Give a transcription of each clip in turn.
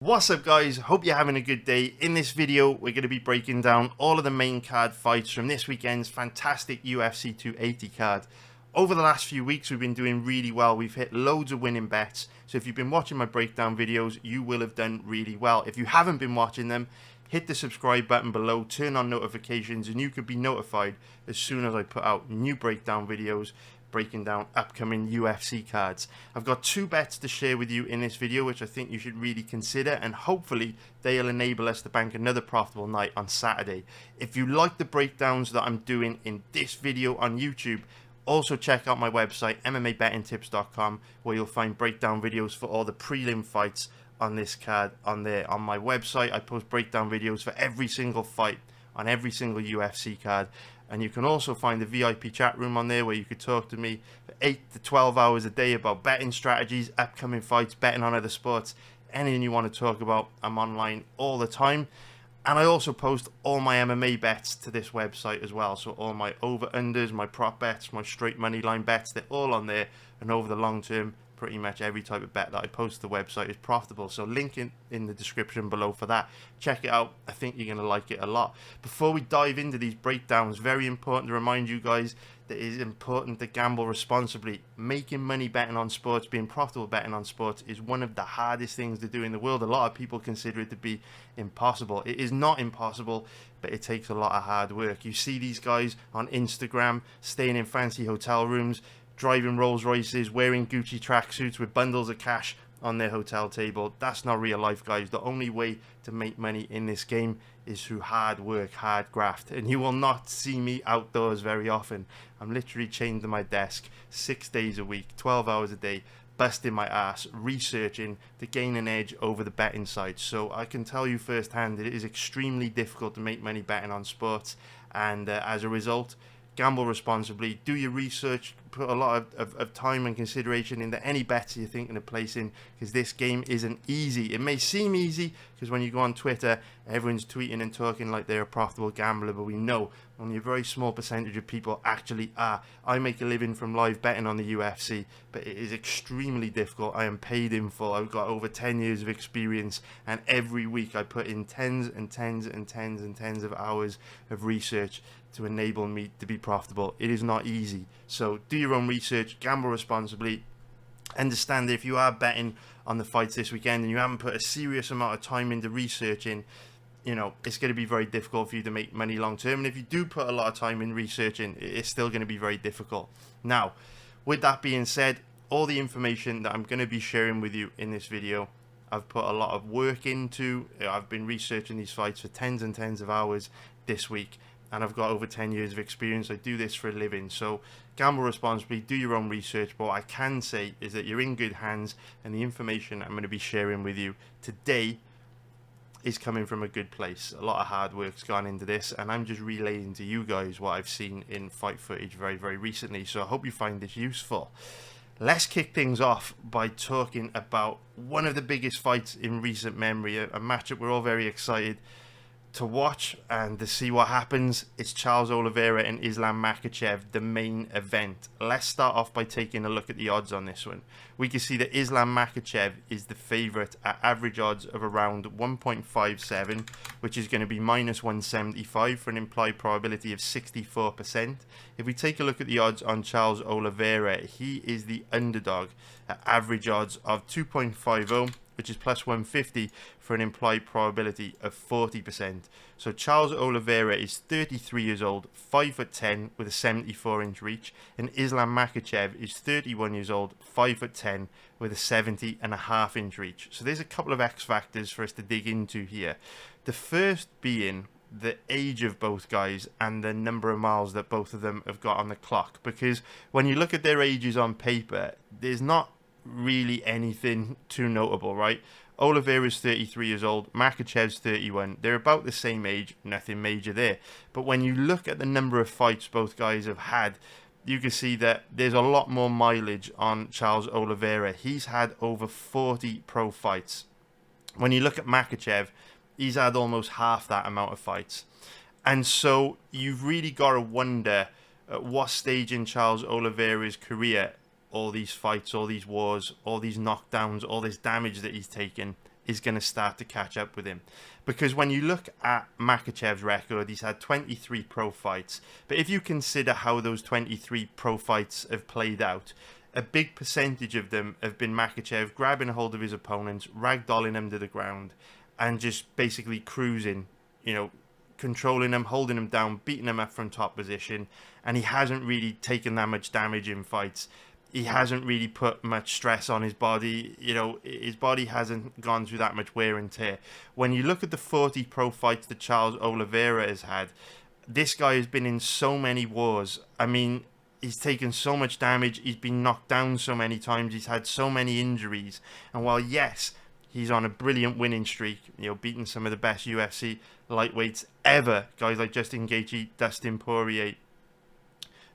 What's up guys, hope you're having a good day. In this video we're going to be breaking down all of the main card fights from this weekend's fantastic UFC 280 card. Over the last few weeks we've been doing really well, we've hit loads of winning bets, so if you've been watching my breakdown videos you will have done really well. If you haven't been watching them, hit the subscribe button below, turn on notifications and you could be notified as soon as I put out new breakdown videos breaking down upcoming UFC cards. I've got two bets to share with you in this video which I think you should really consider, and hopefully they'll enable us to bank another profitable night on Saturday. If you like the breakdowns that I'm doing in this video on YouTube, also check out my website MMABettingTips.com, where you'll find breakdown videos for all the prelim fights on this card. On my website I post breakdown videos for every single fight on every single UFC card. And you can also find the VIP chat room on there where you could talk to me for 8 to 12 hours a day about betting strategies, upcoming fights, betting on other sports, anything you want to talk about. I'm online all the time. And I also post all my MMA bets to this website as well. So all my over-unders, my prop bets, my straight money line bets, they're all on there. And over the long term, pretty much every type of bet that I post to the website is profitable, so link in the description below for that. Check it out, I think you're going to like it a lot. Before we dive into these breakdowns, very important to remind you guys that it is important to gamble responsibly. Making money betting on sports, being profitable betting on sports is one of the hardest things to do in the world. A lot of people consider it to be impossible. It is not impossible, but it takes a lot of hard work. You see these guys on Instagram staying in fancy hotel rooms, driving Rolls Royces, wearing Gucci tracksuits with bundles of cash on their hotel table. That's not real life, guys. The only way to make money in this game is through hard work, hard graft. And you will not see me outdoors very often. I'm literally chained to my desk 6 days a week, 12 hours a day, busting my ass, researching to gain an edge over the betting sites. So I can tell you firsthand that it is extremely difficult to make money betting on sports. And as a result, gamble responsibly, do your research, put a lot of time and consideration into any bets you're thinking of placing, because this game isn't easy. It may seem easy because when you go on Twitter, everyone's tweeting and talking like they're a profitable gambler, but we know only a very small percentage of people actually are. I make a living from live betting on the UFC, but it is extremely difficult. I am paid in full. I've got over 10 years of experience, and every week I put in tens and tens and tens and tens of hours of research to enable me to be profitable. It is not easy. So do your own research, gamble responsibly. Understand that if you are betting on the fights this weekend and you haven't put a serious amount of time into researching, you know, it's going to be very difficult for you to make money long term. And if you do put a lot of time in researching, it's still going to be very difficult. Now, with that being said, all the information that I'm going to be sharing with you in this video, I've put a lot of work into. I've been researching these fights for tens and tens of hours this week, and I've got over 10 years of experience. I do this for a living. So gamble responsibly, do your own research. But what I can say is that you're in good hands, and the information I'm going to be sharing with you today is coming from a good place. A lot of hard work's gone into this, and I'm just relaying to you guys what I've seen in fight footage very, very recently. So I hope you find this useful. Let's kick things off by talking about one of the biggest fights in recent memory, a matchup we're all very excited to watch and to see what happens. It's Charles Oliveira and Islam Makhachev, the main event. Let's start off by taking a look at the odds on this one. We can see that Islam Makhachev is the favourite at average odds of around 1.57, which is going to be minus 175 for an implied probability of 64%. If we take a look at the odds on Charles Oliveira, he is the underdog at average odds of 2.50, which is plus 150 for an implied probability of 40%. So Charles Oliveira is 33 years old, 5'10", with a 74-inch reach, and Islam Makhachev is 31 years old, 5'10", with a 70.5-inch reach. So there's a couple of X factors for us to dig into here. The first being the age of both guys and the number of miles that both of them have got on the clock, because when you look at their ages on paper, there's not really anything too notable, right? Oliveira's 33 years old, Makhachev's 31. They're about the same age, nothing major there. But when you look at the number of fights both guys have had, you can see that there's a lot more mileage on Charles Oliveira. He's had over 40 pro fights. When you look at Makhachev, he's had almost half that amount of fights. And so you've really got to wonder at what stage in Charles Oliveira's career all these fights, all these wars, all these knockdowns, all this damage that he's taken is going to start to catch up with him. Because when you look at Makhachev's record, he's had 23 pro fights. But if you consider how those 23 pro fights have played out, a big percentage of them have been Makhachev grabbing a hold of his opponents, ragdolling them to the ground, and just basically cruising, controlling them, holding them down, beating them up from top position. And he hasn't really taken that much damage in fights. He hasn't really put much stress on his body. His body hasn't gone through that much wear and tear. When you look at the 40 pro fights that Charles Oliveira has had, this guy has been in so many wars. I mean, he's taken so much damage. He's been knocked down so many times. He's had so many injuries. And while, yes, he's on a brilliant winning streak, beating some of the best UFC lightweights ever, guys like Justin Gaethje, Dustin Poirier.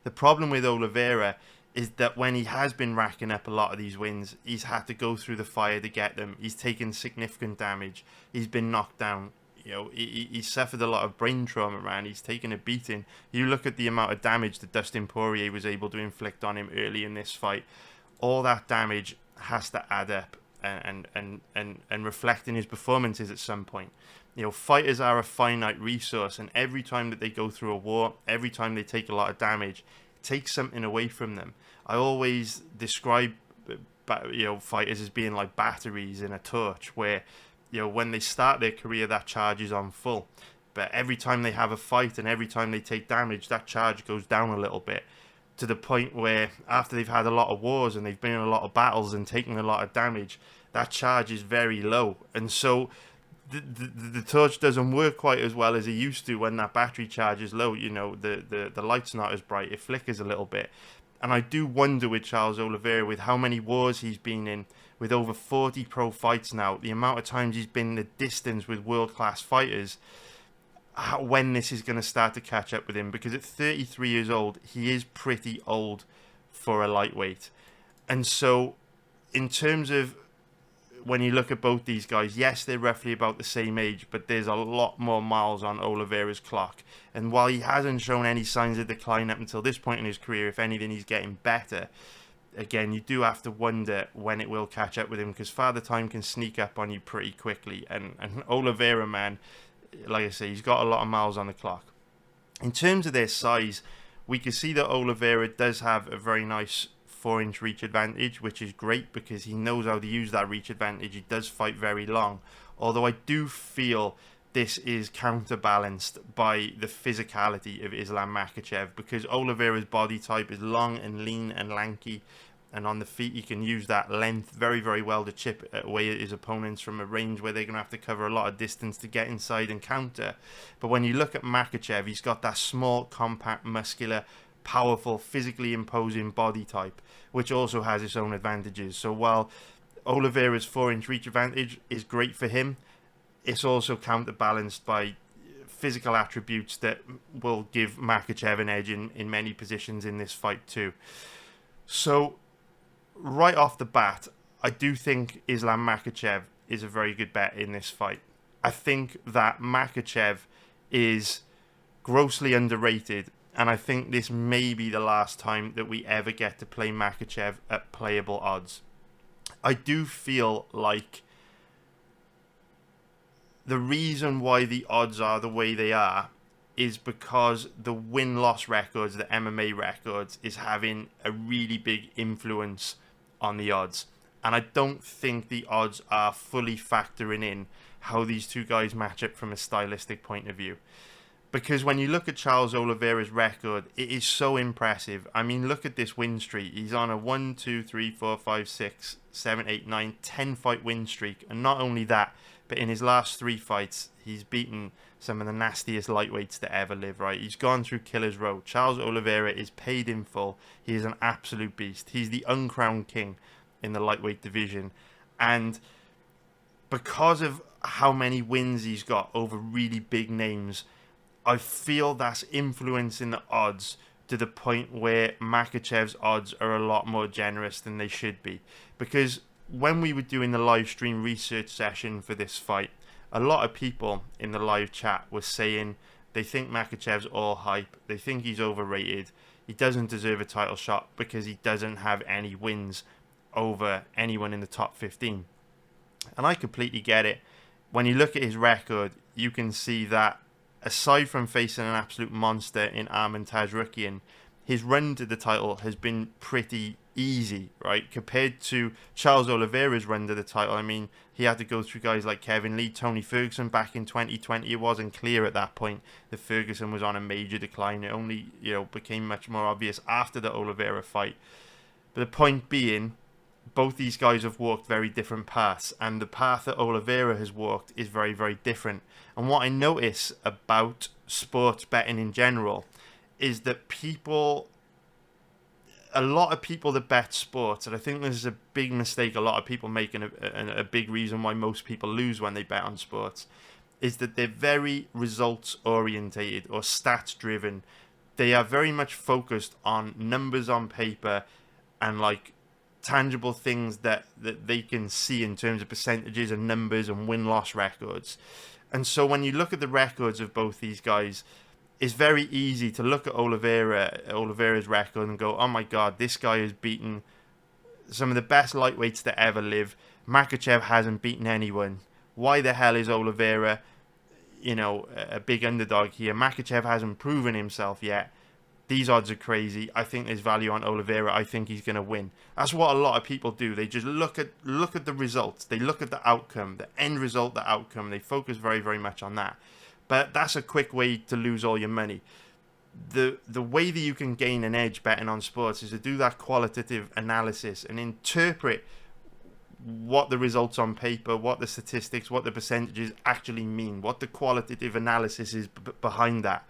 The problem with Oliveira is that when he has been racking up a lot of these wins, he's had to go through the fire to get them. He's taken significant damage. He's been knocked down. He suffered a lot of brain trauma, man. He's taken a beating. You look at the amount of damage that Dustin Poirier was able to inflict on him early in this fight. All that damage has to add up and reflect in his performances at some point. Fighters are a finite resource, and every time that they go through a war, every time they take a lot of damage, it takes something away from them. I always describe, fighters as being like batteries in a torch, where, when they start their career, that charge is on full. But every time they have a fight and every time they take damage, that charge goes down a little bit, to the point where after they've had a lot of wars and they've been in a lot of battles and taken a lot of damage, that charge is very low. And so the torch doesn't work quite as well as it used to when that battery charge is low. The light's not as bright. It flickers a little bit. And I do wonder with Charles Oliveira, with how many wars he's been in, with over 40 pro fights now, the amount of times he's been the distance with world-class fighters, when this is going to start to catch up with him. Because at 33 years old, he is pretty old for a lightweight. And so, in terms of when you look at both these guys, yes, they're roughly about the same age, but there's a lot more miles on Oliveira's clock. And while he hasn't shown any signs of decline up until this point in his career, if anything, he's getting better. Again, you do have to wonder when it will catch up with him, because Father Time can sneak up on you pretty quickly. And Oliveira, man, like I say, he's got a lot of miles on the clock. In terms of their size, we can see that Oliveira does have a very nice 4-inch reach advantage, which is great because he knows how to use that reach advantage. He does fight very long, although I do feel this is counterbalanced by the physicality of Islam Makhachev, because Oliveira's body type is long and lean and lanky, and on the feet he can use that length very, very well to chip away at his opponents from a range where they're going to have to cover a lot of distance to get inside and counter. But when you look at Makhachev, he's got that small, compact, muscular, powerful, physically imposing body type, which also has its own advantages. So while Oliveira's 4-inch reach advantage is great for him, it's also counterbalanced by physical attributes that will give Makhachev an edge in many positions in this fight too. So right off the bat, I do think Islam Makhachev is a very good bet in this fight. I think that Makhachev is grossly underrated, and I think this may be the last time that we ever get to play Makhachev at playable odds. I do feel like the reason why the odds are the way they are is because the win-loss records, the MMA records, is having a really big influence on the odds. And I don't think the odds are fully factoring in how these two guys match up from a stylistic point of view. Because when you look at Charles Oliveira's record, it is so impressive. I mean, look at this win streak. He's on a 1, 2, 3, 4, 5, 6, 7, 8, 9, 10 fight win streak. And not only that, but in his last 3 fights, he's beaten some of the nastiest lightweights to ever live, right? He's gone through Killer's Row. Charles Oliveira is paid in full. He is an absolute beast. He's the uncrowned king in the lightweight division. And because of how many wins he's got over really big names, I feel that's influencing the odds to the point where Makhachev's odds are a lot more generous than they should be. Because when we were doing the live stream research session for this fight, a lot of people in the live chat were saying they think Makhachev's all hype, they think he's overrated, he doesn't deserve a title shot because he doesn't have any wins over anyone in the top 15. And I completely get it. When you look at his record, you can see that aside from facing an absolute monster in Chookagian, his run to the title has been pretty easy, right? Compared to Charles Oliveira's run to the title. I mean, he had to go through guys like Kevin Lee, Tony Ferguson back in 2020. It wasn't clear at that point that Ferguson was on a major decline. It only, became much more obvious after the Oliveira fight. But the point being, both these guys have walked very different paths, and the path that Oliveira has walked is very, very different. And what I notice about sports betting in general is that a lot of people that bet sports, and I think this is a big mistake a lot of people make, and a big reason why most people lose when they bet on sports, is that they're very results orientated or stats driven. They are very much focused on numbers on paper and like tangible things that they can see in terms of percentages and numbers and win-loss records. And so when you look at the records of both these guys, it's very easy to look at Oliveira's record and go, oh my God, this guy has beaten some of the best lightweights to ever live. Makhachev hasn't beaten anyone. Why the hell is Oliveira, a big underdog here? Makhachev hasn't proven himself yet. These odds are crazy. I think there's value on Oliveira. I think he's going to win. That's what a lot of people do. They just look at the results. They look at the outcome, the end result, the outcome. They focus very, very much on that. But that's a quick way to lose all your money. The way that you can gain an edge betting on sports is to do that qualitative analysis and interpret what the results on paper, what the statistics, what the percentages actually mean, what the qualitative analysis is behind that.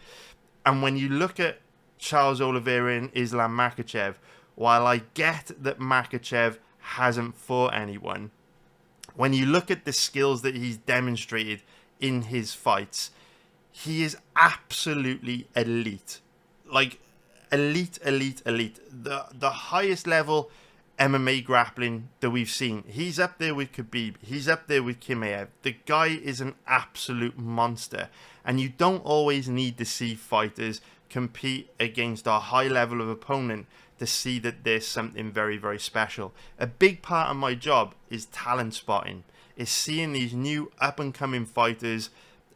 And when you look at Charles Oliveira and Islam Makhachev, while I get that Makhachev hasn't fought anyone, when you look at the skills that he's demonstrated in his fights, he is absolutely elite. Like, elite. The highest level MMA grappling that we've seen. He's up there with Khabib. He's up there with Chimaev. The guy is an absolute monster. And you don't always need to see fighters compete against a high level of opponent to see that there's something very, very special. A big part of my job is talent spotting. Is seeing these new up-and-coming fighters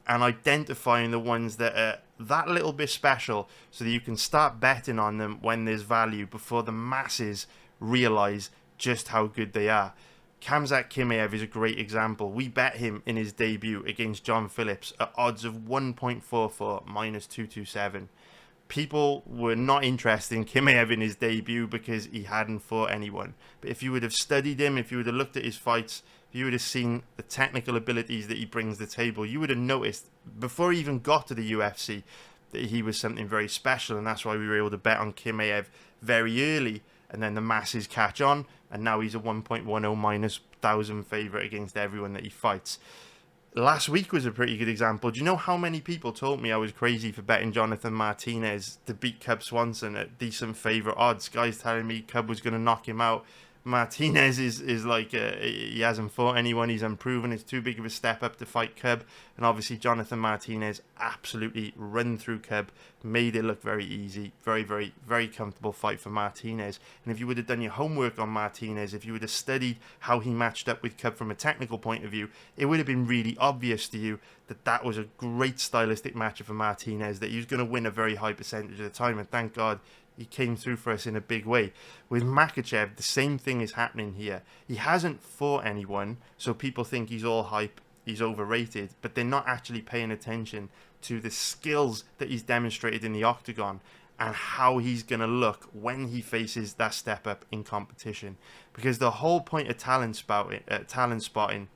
and identifying the ones that are that little bit special so that you can start betting on them when there's value before the masses realize just how good they are. Khamzat Chimaev is a great example. We bet him in his debut against John Phillips at odds of 1.44 minus 227. People were not interested in Chimaev in his debut because he hadn't fought anyone. But if you would have studied him, if you would have looked at his fights, if you would have seen the technical abilities that he brings to the table, you would have noticed before he even got to the UFC that he was something very special. And that's why we were able to bet on Chimaev very early. And then the masses catch on. And now he's a 1.10 minus 1,000 favourite against everyone that he fights. Last week was a pretty good example. Do you know how many people told me I was crazy for betting Jonathan Martinez to beat Cub Swanson at decent favourite odds? Guys telling me Cub was going to knock him out. Martinez is like, he hasn't fought anyone, he's unproven, it's too big of a step up to fight Cub, and obviously Jonathan Martinez absolutely run through Cub, made it look very easy, very, very, very comfortable fight for Martinez. And if you would have done your homework on Martinez, if you would have studied how he matched up with Cub from a technical point of view, it would have been really obvious to you that that was a great stylistic matchup for Martinez, that he was going to win a very high percentage of the time, and thank God he came through for us in a big way. With Makhachev, the same thing is happening here. He hasn't fought anyone, so people think he's all hype, he's overrated, but they're not actually paying attention to the skills that he's demonstrated in the octagon and how he's going to look when he faces that step up in competition. Because the whole point of talent spotting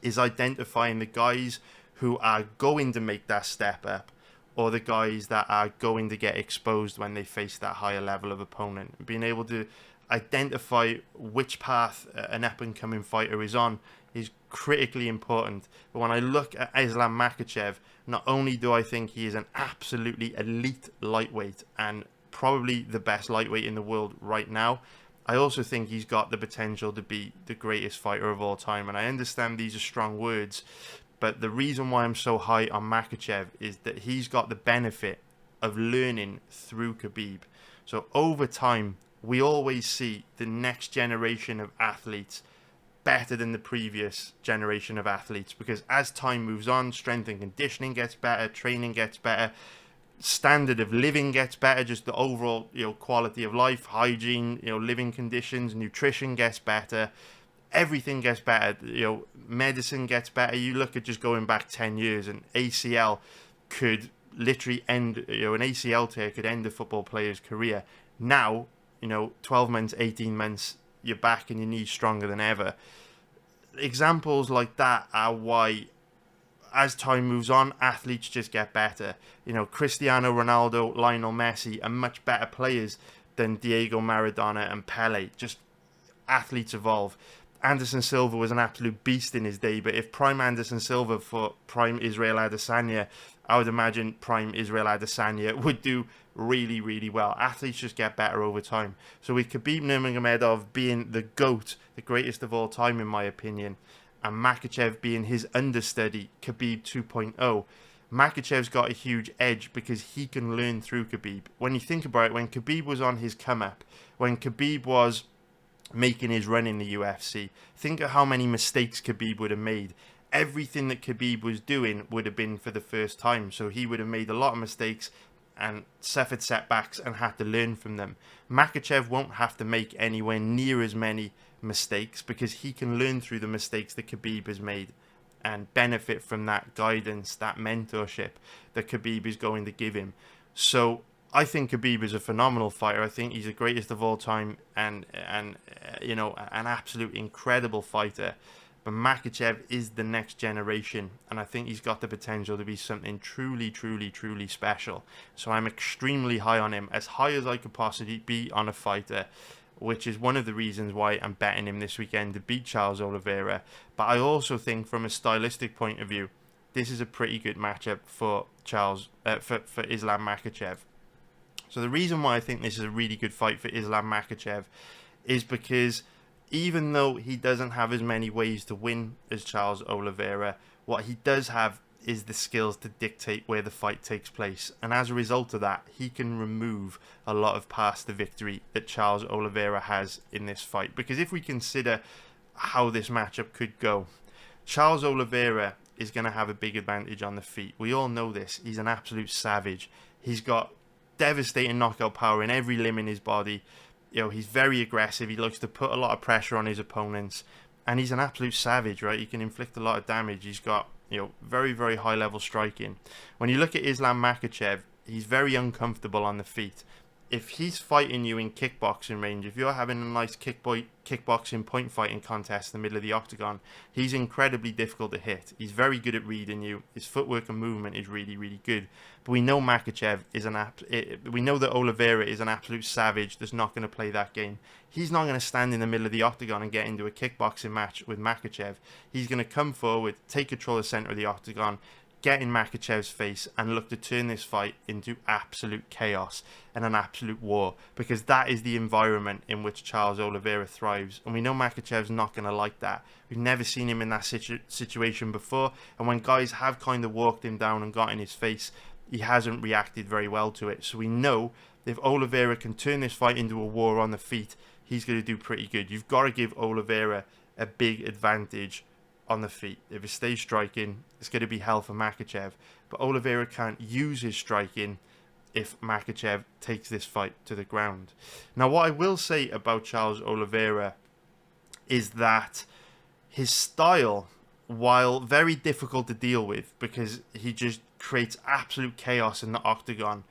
is identifying the guys who are going to make that step up, or the guys that are going to get exposed when they face that higher level of opponent. Being able to identify which path an up-and-coming fighter is on is critically important. But when I look at Islam Makhachev, not only do I think he is an absolutely elite lightweight and probably the best lightweight in the world right now, I also think he's got the potential to be the greatest fighter of all time. And I understand these are strong words, but the reason why I'm so high on Makhachev is that he's got the benefit of learning through Khabib. So over time, we always see the next generation of athletes better than the previous generation of athletes, because as time moves on, strength and conditioning gets better, training gets better, standard of living gets better, just the overall, quality of life, hygiene, living conditions, nutrition gets better, everything gets better, medicine gets better. You look at just going back 10 years, and ACL could literally end, an ACL tear could end a football player's career. Now, 12 months, 18 months, you're back and your knee's stronger than ever. Examples like that are why, as time moves on, athletes just get better. Cristiano Ronaldo, Lionel Messi are much better players than Diego Maradona and Pele. Just athletes evolve. Anderson Silva was an absolute beast in his day, but if prime Anderson Silva for prime Israel Adesanya, I would imagine prime Israel Adesanya would do really, really well. Athletes just get better over time. So with Khabib Nurmagomedov being the GOAT, the greatest of all time in my opinion, and Makhachev being his understudy, Khabib 2.0, Makhachev's got a huge edge because he can learn through Khabib. When you think about it, when Khabib was on his come up, when Khabib was making his run in the UFC, think of how many mistakes Khabib would have made. Everything that Khabib was doing would have been for the first time, so he would have made a lot of mistakes and suffered setbacks and had to learn from them. Makhachev won't have to make anywhere near as many mistakes because he can learn through the mistakes that Khabib has made and benefit from that guidance, that mentorship that Khabib is going to give him. So I think Khabib is a phenomenal fighter. I think he's the greatest of all time and an absolute incredible fighter. But Makhachev is the next generation, and I think he's got the potential to be something truly, truly, truly special. So I'm extremely high on him, as high as I could possibly be on a fighter, which is one of the reasons why I'm betting him this weekend to beat Charles Oliveira. But I also think from a stylistic point of view, this is a pretty good matchup for for Islam Makhachev. So the reason why I think this is a really good fight for Islam Makhachev is because even though he doesn't have as many ways to win as Charles Oliveira, what he does have is the skills to dictate where the fight takes place. And as a result of that, he can remove a lot of past the victory that Charles Oliveira has in this fight. Because if we consider how this matchup could go, Charles Oliveira is going to have a big advantage on the feet. We all know this. He's an absolute savage. He's got devastating knockout power in every limb in his body. He's very aggressive. He likes to put a lot of pressure on his opponents, and he's an absolute savage, right? He can inflict a lot of damage. He's got, very, very high level striking. When you look at Islam Makhachev, he's very uncomfortable on the feet. If he's fighting you in kickboxing range, if you're having a nice kickboxing point fighting contest in the middle of the octagon, he's incredibly difficult to hit. He's very good at reading you. His footwork and movement is really, really good. But we know Makhachev is we know that Oliveira is an absolute savage that's not going to play that game. He's not going to stand in the middle of the octagon and get into a kickboxing match with Makhachev. He's going to come forward, take control of the center of the octagon, get in Makhachev's face and look to turn this fight into absolute chaos and an absolute war, because that is the environment in which Charles Oliveira thrives, and we know Makhachev's not going to like that. We've never seen him in that situation before, and when guys have kind of walked him down and got in his face, he hasn't reacted very well to it. So we know if Oliveira can turn this fight into a war on the feet, he's going to do pretty good. You've got to give Oliveira a big advantage on the feet. If he stays striking, it's going to be hell for Makhachev. But Oliveira can't use his striking if Makhachev takes this fight to the ground. Now, what I will say about Charles Oliveira is that his style, while very difficult to deal with because he just creates absolute chaos in the octagon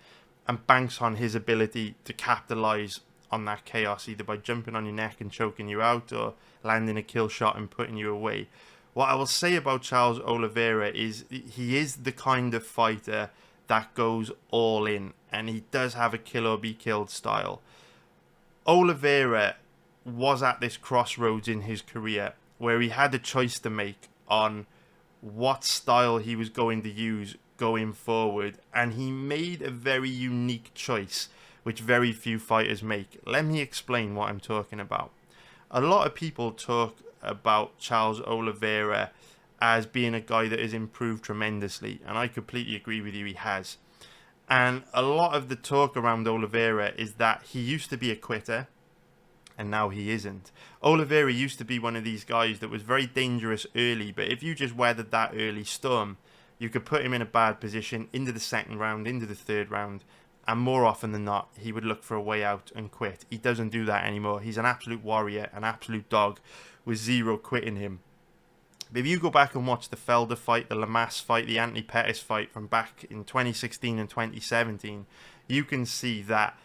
and banks on his ability to capitalize on that chaos, either by jumping on your neck and choking you out or landing a kill shot and putting you away. What I will say about Charles Oliveira is he is the kind of fighter that goes all in, and he does have a kill or be killed style. Oliveira was at this crossroads in his career where he had a choice to make on what style he was going to use going forward, and he made a very unique choice which very few fighters make. Let me explain what I'm talking about. A lot of people talk about Charles Oliveira as being a guy that has improved tremendously, and I completely agree with you, he has. And a lot of the talk around Oliveira is that he used to be a quitter, and now he isn't. Oliveira used to be one of these guys that was very dangerous early, but if you just weathered that early storm, you could put him in a bad position into the second round, into the third round, and more often than not, he would look for a way out and quit. He doesn't do that anymore. He's an absolute warrior, an absolute dog, with zero quit in him. But if you go back and watch the Felder fight, the Lamas fight, the Anthony Pettis fight from back in 2016 and 2017, you can see that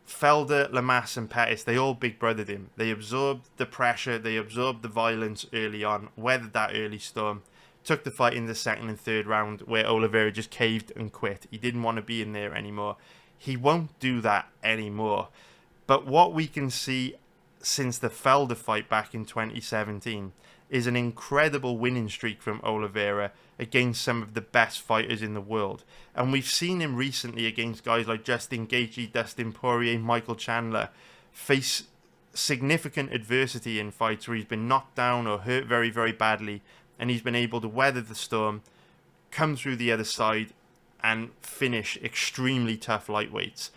Felder, Lamas and Pettis, they all big brothered him. They absorbed the pressure, they absorbed the violence early on, weathered that early storm, took the fight in the second and third round where Oliveira just caved and quit. He didn't want to be in there anymore. He won't do that anymore. But what we can see since the Felder fight back in 2017 is an incredible winning streak from Oliveira against some of the best fighters in the world. And we've seen him recently against guys like Justin Gaethje, Dustin Poirier, Michael Chandler face significant adversity in fights where he's been knocked down or hurt very, very badly, and he's been able to weather the storm, come through the other side, and finish extremely tough lightweights.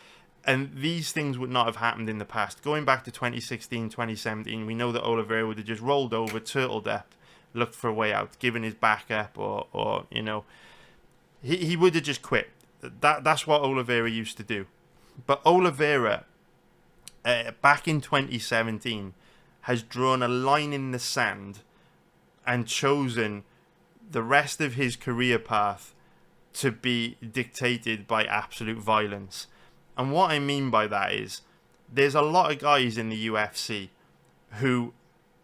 And these things would not have happened in the past. Going back to 2016, 2017, we know that Oliveira would have just rolled over, turtled up, looked for a way out, given his back up, or you know, he would have just quit. That's what Oliveira used to do. But Oliveira, back in 2017, has drawn a line in the sand and chosen the rest of his career path to be dictated by absolute violence. And what I mean by that is, there's a lot of guys in the UFC who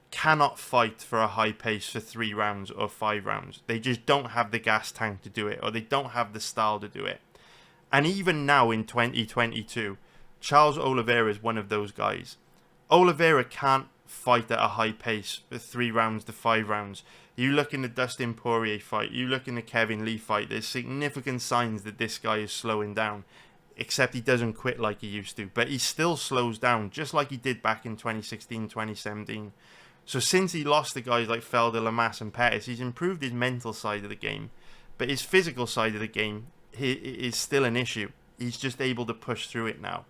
cannot fight for a high pace for 3 rounds or 5 rounds. They just don't have the gas tank to do it, or they don't have the style to do it. And even now in 2022, Charles Oliveira is one of those guys. Oliveira can't fight at a high pace for 3 rounds to 5 rounds. You look in the Dustin Poirier fight, you look in the Kevin Lee fight, there's significant signs that this guy is slowing down. Except he doesn't quit like he used to. But he still slows down, just like he did back in 2016, 2017. So since he lost to guys like Felder, Lamas and Pettis, he's improved his mental side of the game. But his physical side of the game is still an issue. He's just able to push through it now.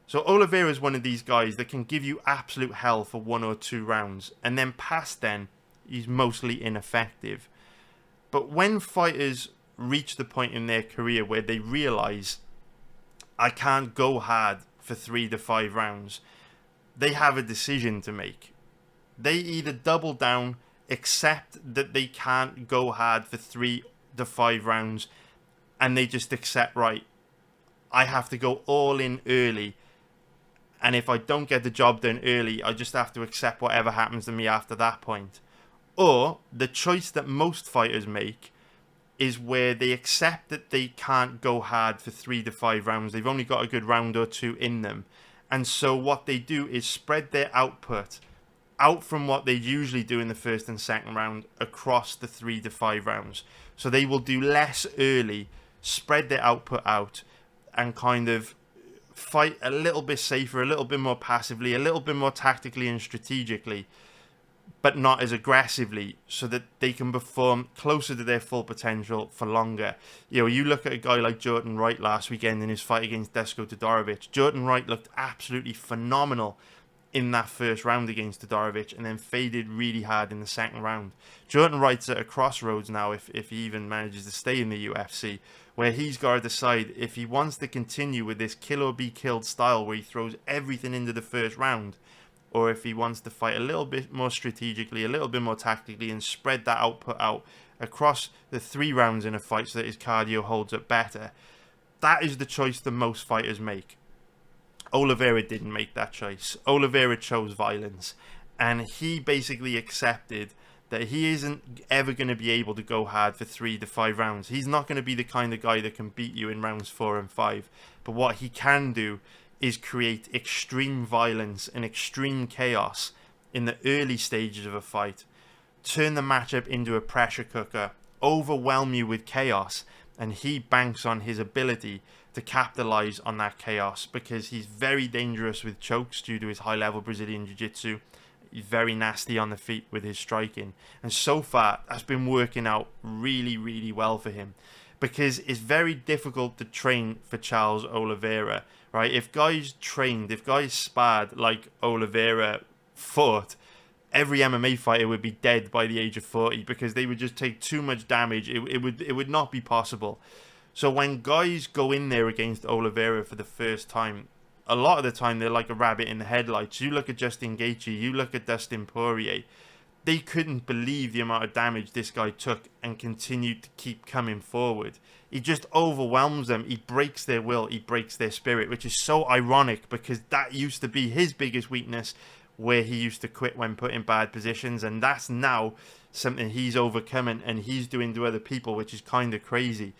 So Oliveira is one of these guys that can give you absolute hell for 1 or 2 rounds. And then past then, he's mostly ineffective. But when fighters reach the point in their career where they realise, I can't go hard for 3 to 5 rounds, they have a decision to make. They either double down, accept that they can't go hard for 3 to 5 rounds, and they just accept, right, I have to go all in early, and if I don't get the job done early, I just have to accept whatever happens to me after that point. Or the choice that most fighters make is where they accept that they can't go hard for 3 to 5 rounds. They've only got a good round or 2 in them. And so what they do is spread their output out from what they usually do in the first and second round across the 3 to 5 rounds. So they will do less early, spread their output out, and kind of fight a little bit safer, a little bit more passively, a little bit more tactically and strategically, but not as aggressively, so that they can perform closer to their full potential for longer. You know, you look at a guy like Jordan Wright last weekend in his fight against Dusko Todorovic. Jordan Wright looked absolutely phenomenal in that first round against Todorovic, and then faded really hard in the second round. Jordan Wright's at a crossroads now, if he even manages to stay in the UFC, where he's got to decide if he wants to continue with this kill or be killed style where he throws everything into the first round, or if he wants to fight a little bit more strategically, a little bit more tactically, and spread that output out across the 3 rounds in a fight so that his cardio holds up better. That is the choice that most fighters make. Oliveira didn't make that choice. Oliveira chose violence, and he basically accepted that he isn't ever going to be able to go hard for 3 to 5 rounds. He's not going to be the kind of guy that can beat you in rounds 4 and 5. But what he can do is create extreme violence and extreme chaos in the early stages of a fight, turn the matchup into a pressure cooker, overwhelm you with chaos, and he banks on his ability to capitalize on that chaos because he's very dangerous with chokes due to his high-level Brazilian Jiu-Jitsu. He's very nasty on the feet with his striking, and so far that's been working out really, really well for him. because it's very difficult to train for Charles Oliveira, right? If guys trained, if guys sparred like Oliveira fought, every MMA fighter would be dead by the age of 40 because they would just take too much damage. It would not be possible. So when guys go in there against Oliveira for the first time, a lot of the time they're like a rabbit in the headlights. You look at Justin Gaethje, you look at Dustin Poirier, they couldn't believe the amount of damage this guy took and continued to keep coming forward. He just overwhelms them. He breaks their will. He breaks their spirit, which is so ironic because that used to be his biggest weakness, where he used to quit when put in bad positions, and that's now something he's overcoming and he's doing to other people, which is kind of crazy.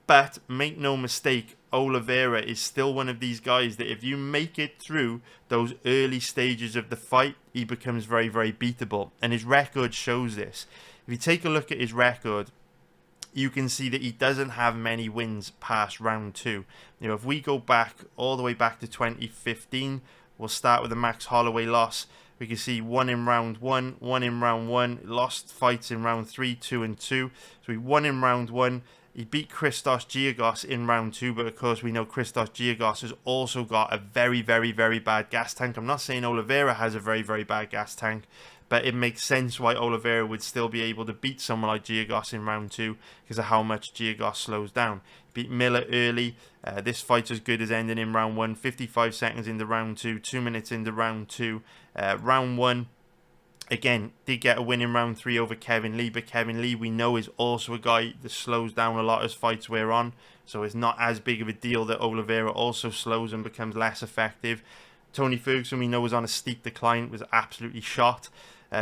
But make no mistake, Oliveira is still one of these guys that if you make it through those early stages of the fight, he becomes very, very beatable. And his record shows this. If you take a look at his record, you can see that he doesn't have many wins past round 2. You know, if we go back all the way back to 2015, we'll start with the Max Holloway loss. We can see 1 in round 1, 1 in round 1, lost fights in round 3, 2 and 2. So he won in round 1. He beat Christos Giagos in round 2, but of course we know Christos Giagos has also got a very, very, very bad gas tank. I'm not saying Oliveira has a very, very bad gas tank, but it makes sense why Oliveira would still be able to beat someone like Giagos in round 2 because of how much Giagos slows down. He beat Miller early. This fight's as good as ending in round 1, 55 seconds into round 2, 2 minutes into round 2. Round 1, again, did get a win in round 3 over Kevin Lee, but Kevin Lee we know is also a guy that slows down a lot as fights wear on, so it's not as big of a deal that Oliveira also slows and becomes less effective. Tony Ferguson we know is on a steep decline, was absolutely shot.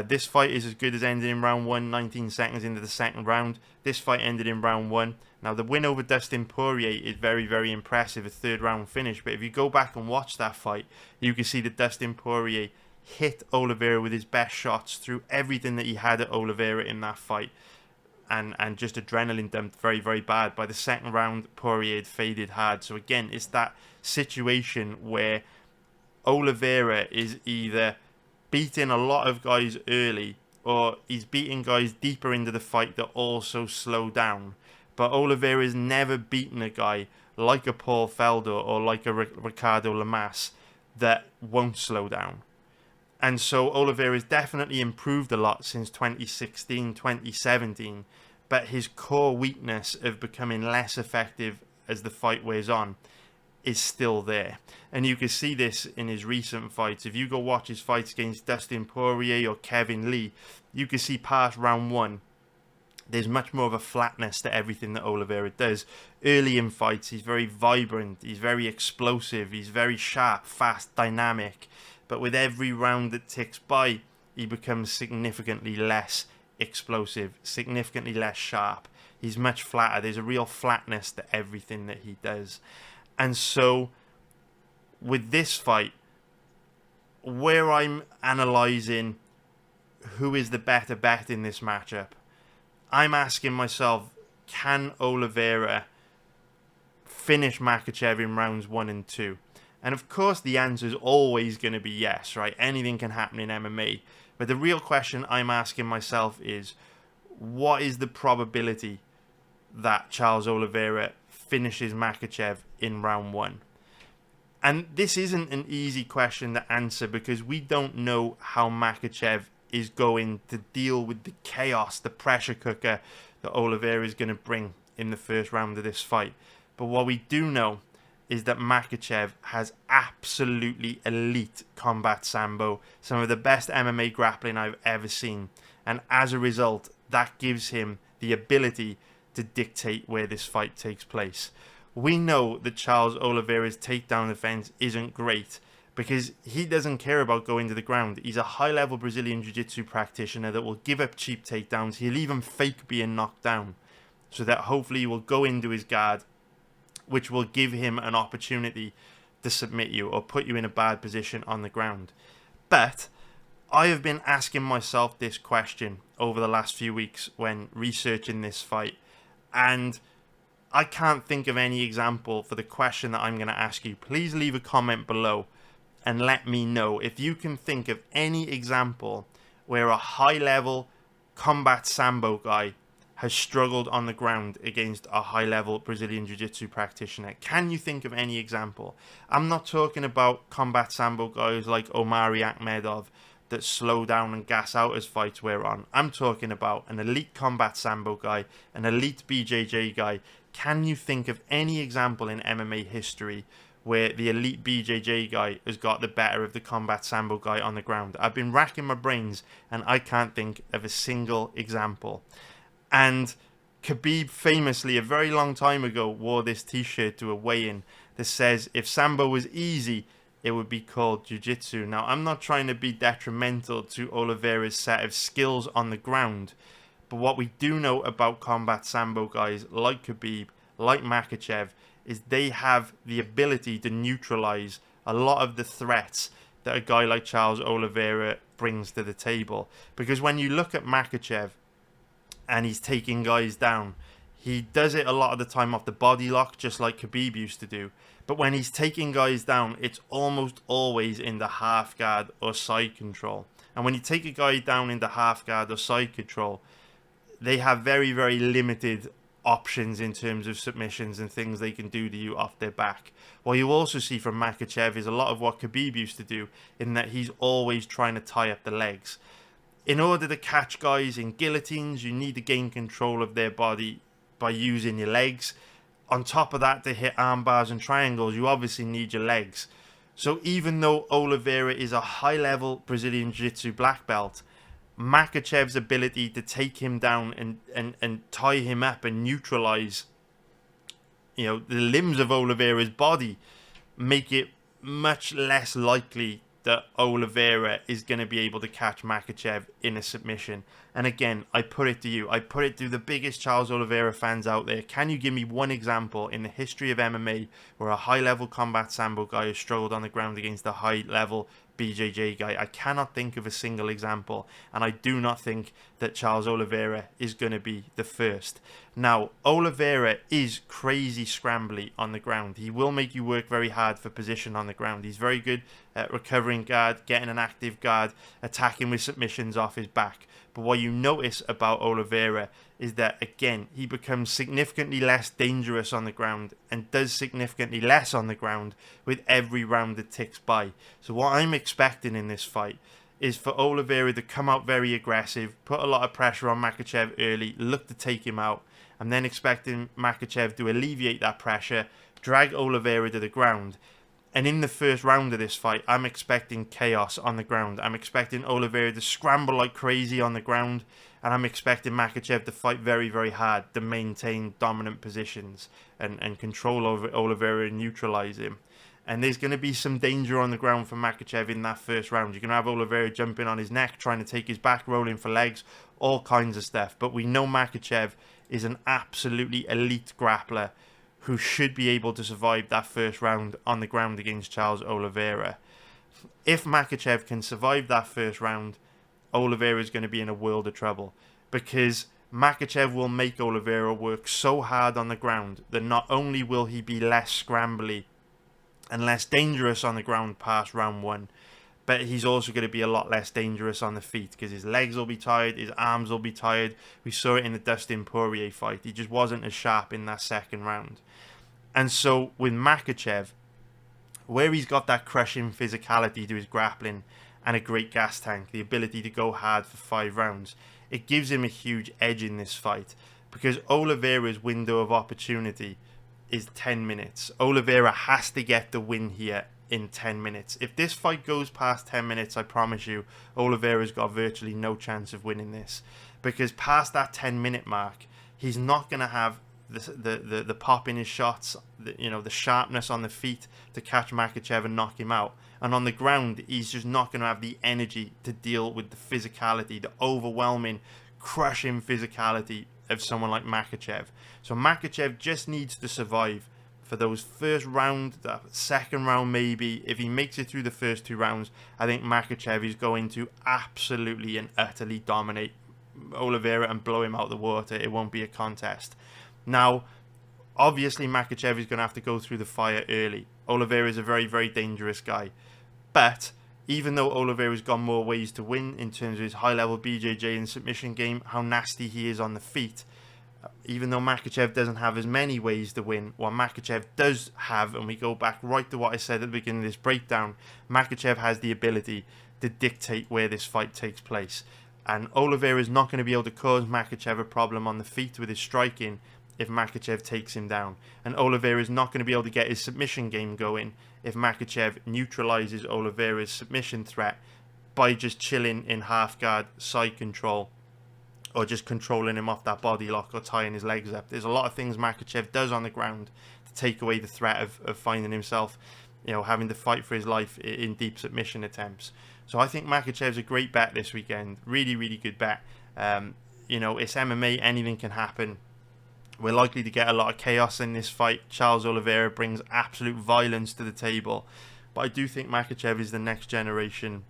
This fight is as good as ended in round 1, 19 seconds into the second round. This fight ended in round 1. Now the win over Dustin Poirier is very, very impressive, a third round finish, but if you go back and watch that fight, you can see that Dustin Poirier hit Oliveira with his best shots, through everything that he had at Oliveira in that fight, and just adrenaline dumped very, very bad. By the second round, Poirier had faded hard. So again, it's that situation where Oliveira is either beating a lot of guys early, or he's beating guys deeper into the fight that also slow down. But Oliveira's never beaten a guy like a Paul Felder or like a Ricardo Lamas that won't slow down. And so Oliveira's definitely improved a lot since 2016, 2017, but his core weakness of becoming less effective as the fight wears on is still there. And you can see this in his recent fights. If you go watch his fights against Dustin Poirier or Kevin Lee, you can see past round 1, there's much more of a flatness to everything that Oliveira does. Early in fights, he's very vibrant, he's very explosive, he's very sharp, fast, dynamic. But with every round that ticks by, he becomes significantly less explosive, significantly less sharp. He's much flatter. There's a real flatness to everything that he does. And so, with this fight, where I'm analysing who is the better bet in this matchup, I'm asking myself, can Oliveira finish Makhachev in rounds 1 and 2? And of course the answer is always going to be yes, right? Anything can happen in MMA. But the real question I'm asking myself is, what is the probability that Charles Oliveira finishes Makhachev in round 1? And this isn't an easy question to answer because we don't know how Makhachev is going to deal with the chaos, the pressure cooker that Oliveira is going to bring in the first round of this fight. But what we do know is that Makhachev has absolutely elite combat sambo, some of the best MMA grappling I've ever seen. And as a result, that gives him the ability to dictate where this fight takes place. We know that Charles Oliveira's takedown defense isn't great because he doesn't care about going to the ground. He's a high-level Brazilian Jiu-Jitsu practitioner that will give up cheap takedowns. He'll even fake being knocked down so that hopefully he will go into his guard, which will give him an opportunity to submit you or put you in a bad position on the ground. But I have been asking myself this question over the last few weeks when researching this fight, and I can't think of any example for the question that I'm going to ask you. Please leave a comment below and let me know if you can think of any example where a high-level combat sambo guy has struggled on the ground against a high-level Brazilian Jiu-Jitsu practitioner? Can you think of any example? I'm not talking about combat sambo guys like Omari Akhmedov that slow down and gas out as fights wear on. I'm talking about an elite combat sambo guy, an elite BJJ guy. Can you think of any example in MMA history where the elite BJJ guy has got the better of the combat sambo guy on the ground? I've been racking my brains and I can't think of a single example. And Khabib famously, a very long time ago, wore this t-shirt to a weigh-in that says, if sambo was easy, it would be called jiu-jitsu. Now, I'm not trying to be detrimental to Oliveira's set of skills on the ground, but what we do know about combat sambo guys like Khabib, like Makhachev, is they have the ability to neutralize a lot of the threats that a guy like Charles Oliveira brings to the table. Because when you look at Makhachev and he's taking guys down, he does it a lot of the time off the body lock, just like Khabib used to do. But when he's taking guys down, it's almost always in the half guard or side control. And when you take a guy down in the half guard or side control, they have very, very limited options in terms of submissions and things they can do to you off their back. What you also see from Makhachev is a lot of what Khabib used to do, in that he's always trying to tie up the legs. In order to catch guys in guillotines, you need to gain control of their body by using your legs. On top of that, to hit arm bars and triangles, you obviously need your legs. So even though Oliveira is a high-level Brazilian Jiu-Jitsu black belt, Makhachev's ability to take him down and tie him up and neutralize, the limbs of Oliveira's body, make it much less likely that Oliveira is going to be able to catch Makhachev in a submission. And again, I put it to you. I put it to the biggest Charles Oliveira fans out there. Can you give me one example in the history of MMA where a high-level combat sambo guy has struggled on the ground against a high-level BJJ guy? I cannot think of a single example, and I do not think that Charles Oliveira is going to be the first. Now, Oliveira is crazy scrambly on the ground. He will make you work very hard for position on the ground. He's very good at recovering guard, getting an active guard, attacking with submissions off his back. But what you notice about Oliveira is that, again, he becomes significantly less dangerous on the ground and does significantly less on the ground with every round that ticks by. So what I'm expecting in this fight is for Oliveira to come out very aggressive, put a lot of pressure on Makhachev early, look to take him out, and then expecting Makhachev to alleviate that pressure, drag Oliveira to the ground. And in the first round of this fight, I'm expecting chaos on the ground. I'm expecting Oliveira to scramble like crazy on the ground. And I'm expecting Makhachev to fight very, very hard to maintain dominant positions and control over Oliveira and neutralize him. And there's going to be some danger on the ground for Makhachev in that first round. You're going to have Oliveira jumping on his neck, trying to take his back, rolling for legs, all kinds of stuff. But we know Makhachev is an absolutely elite grappler who should be able to survive that first round on the ground against Charles Oliveira. If Makhachev can survive that first round, Oliveira is going to be in a world of trouble, because Makhachev will make Oliveira work so hard on the ground that not only will he be less scrambly and less dangerous on the ground past round one, but he's also going to be a lot less dangerous on the feet, because his legs will be tired, his arms will be tired. We saw it in the Dustin Poirier fight. He just wasn't as sharp in that second round. And so with Makhachev, where he's got that crushing physicality to his grappling and a great gas tank, the ability to go hard for 5 rounds, it gives him a huge edge in this fight, because Oliveira's window of opportunity is 10 minutes. Oliveira has to get the win here in 10 minutes. If this fight goes past 10 minutes, I promise you, Oliveira's got virtually no chance of winning this, because past that 10-minute mark, he's not going to have the pop in his shots, the sharpness on the feet to catch Makhachev and knock him out. And on the ground, he's just not going to have the energy to deal with the physicality, the overwhelming, crushing physicality of someone like Makhachev. So Makhachev just needs to survive for those first round, that second round maybe. If he makes it through the first 2 rounds, I think Makhachev is going to absolutely and utterly dominate Oliveira and blow him out the water. It won't be a contest. Now, obviously Makhachev is going to have to go through the fire early. Oliveira is a very, very dangerous guy. But even though Oliveira's got more ways to win in terms of his high-level BJJ and submission game, how nasty he is on the feet, Even though Makhachev doesn't have as many ways to win, what Makhachev does have, and we go back right to what I said at the beginning of this breakdown, Makhachev has the ability to dictate where this fight takes place. And Oliveira is not going to be able to cause Makhachev a problem on the feet with his striking if Makhachev takes him down. And Oliveira is not going to be able to get his submission game going if Makhachev neutralizes Oliveira's submission threat by just chilling in half guard, side control, or just controlling him off that body lock or tying his legs up. There's a lot of things Makhachev does on the ground to take away the threat of finding himself, having to fight for his life in deep submission attempts. So I think Makhachev's a great bet this weekend. Really, really good bet. It's MMA, anything can happen. We're likely to get a lot of chaos in this fight. Charles Oliveira brings absolute violence to the table. But I do think Makhachev is the next generation.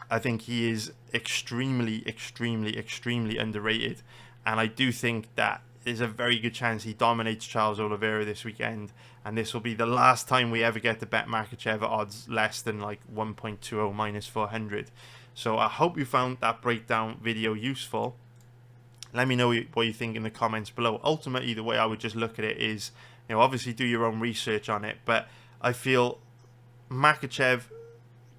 I think he is extremely, extremely, extremely underrated. And I do think that there's a very good chance he dominates Charles Oliveira this weekend. And this will be the last time we ever get to bet Makhachev at odds less than like 1.20 minus 400. So I hope you found that breakdown video useful. Let me know what you think in the comments below. Ultimately, the way I would just look at it is, obviously do your own research on it. But I feel Makhachev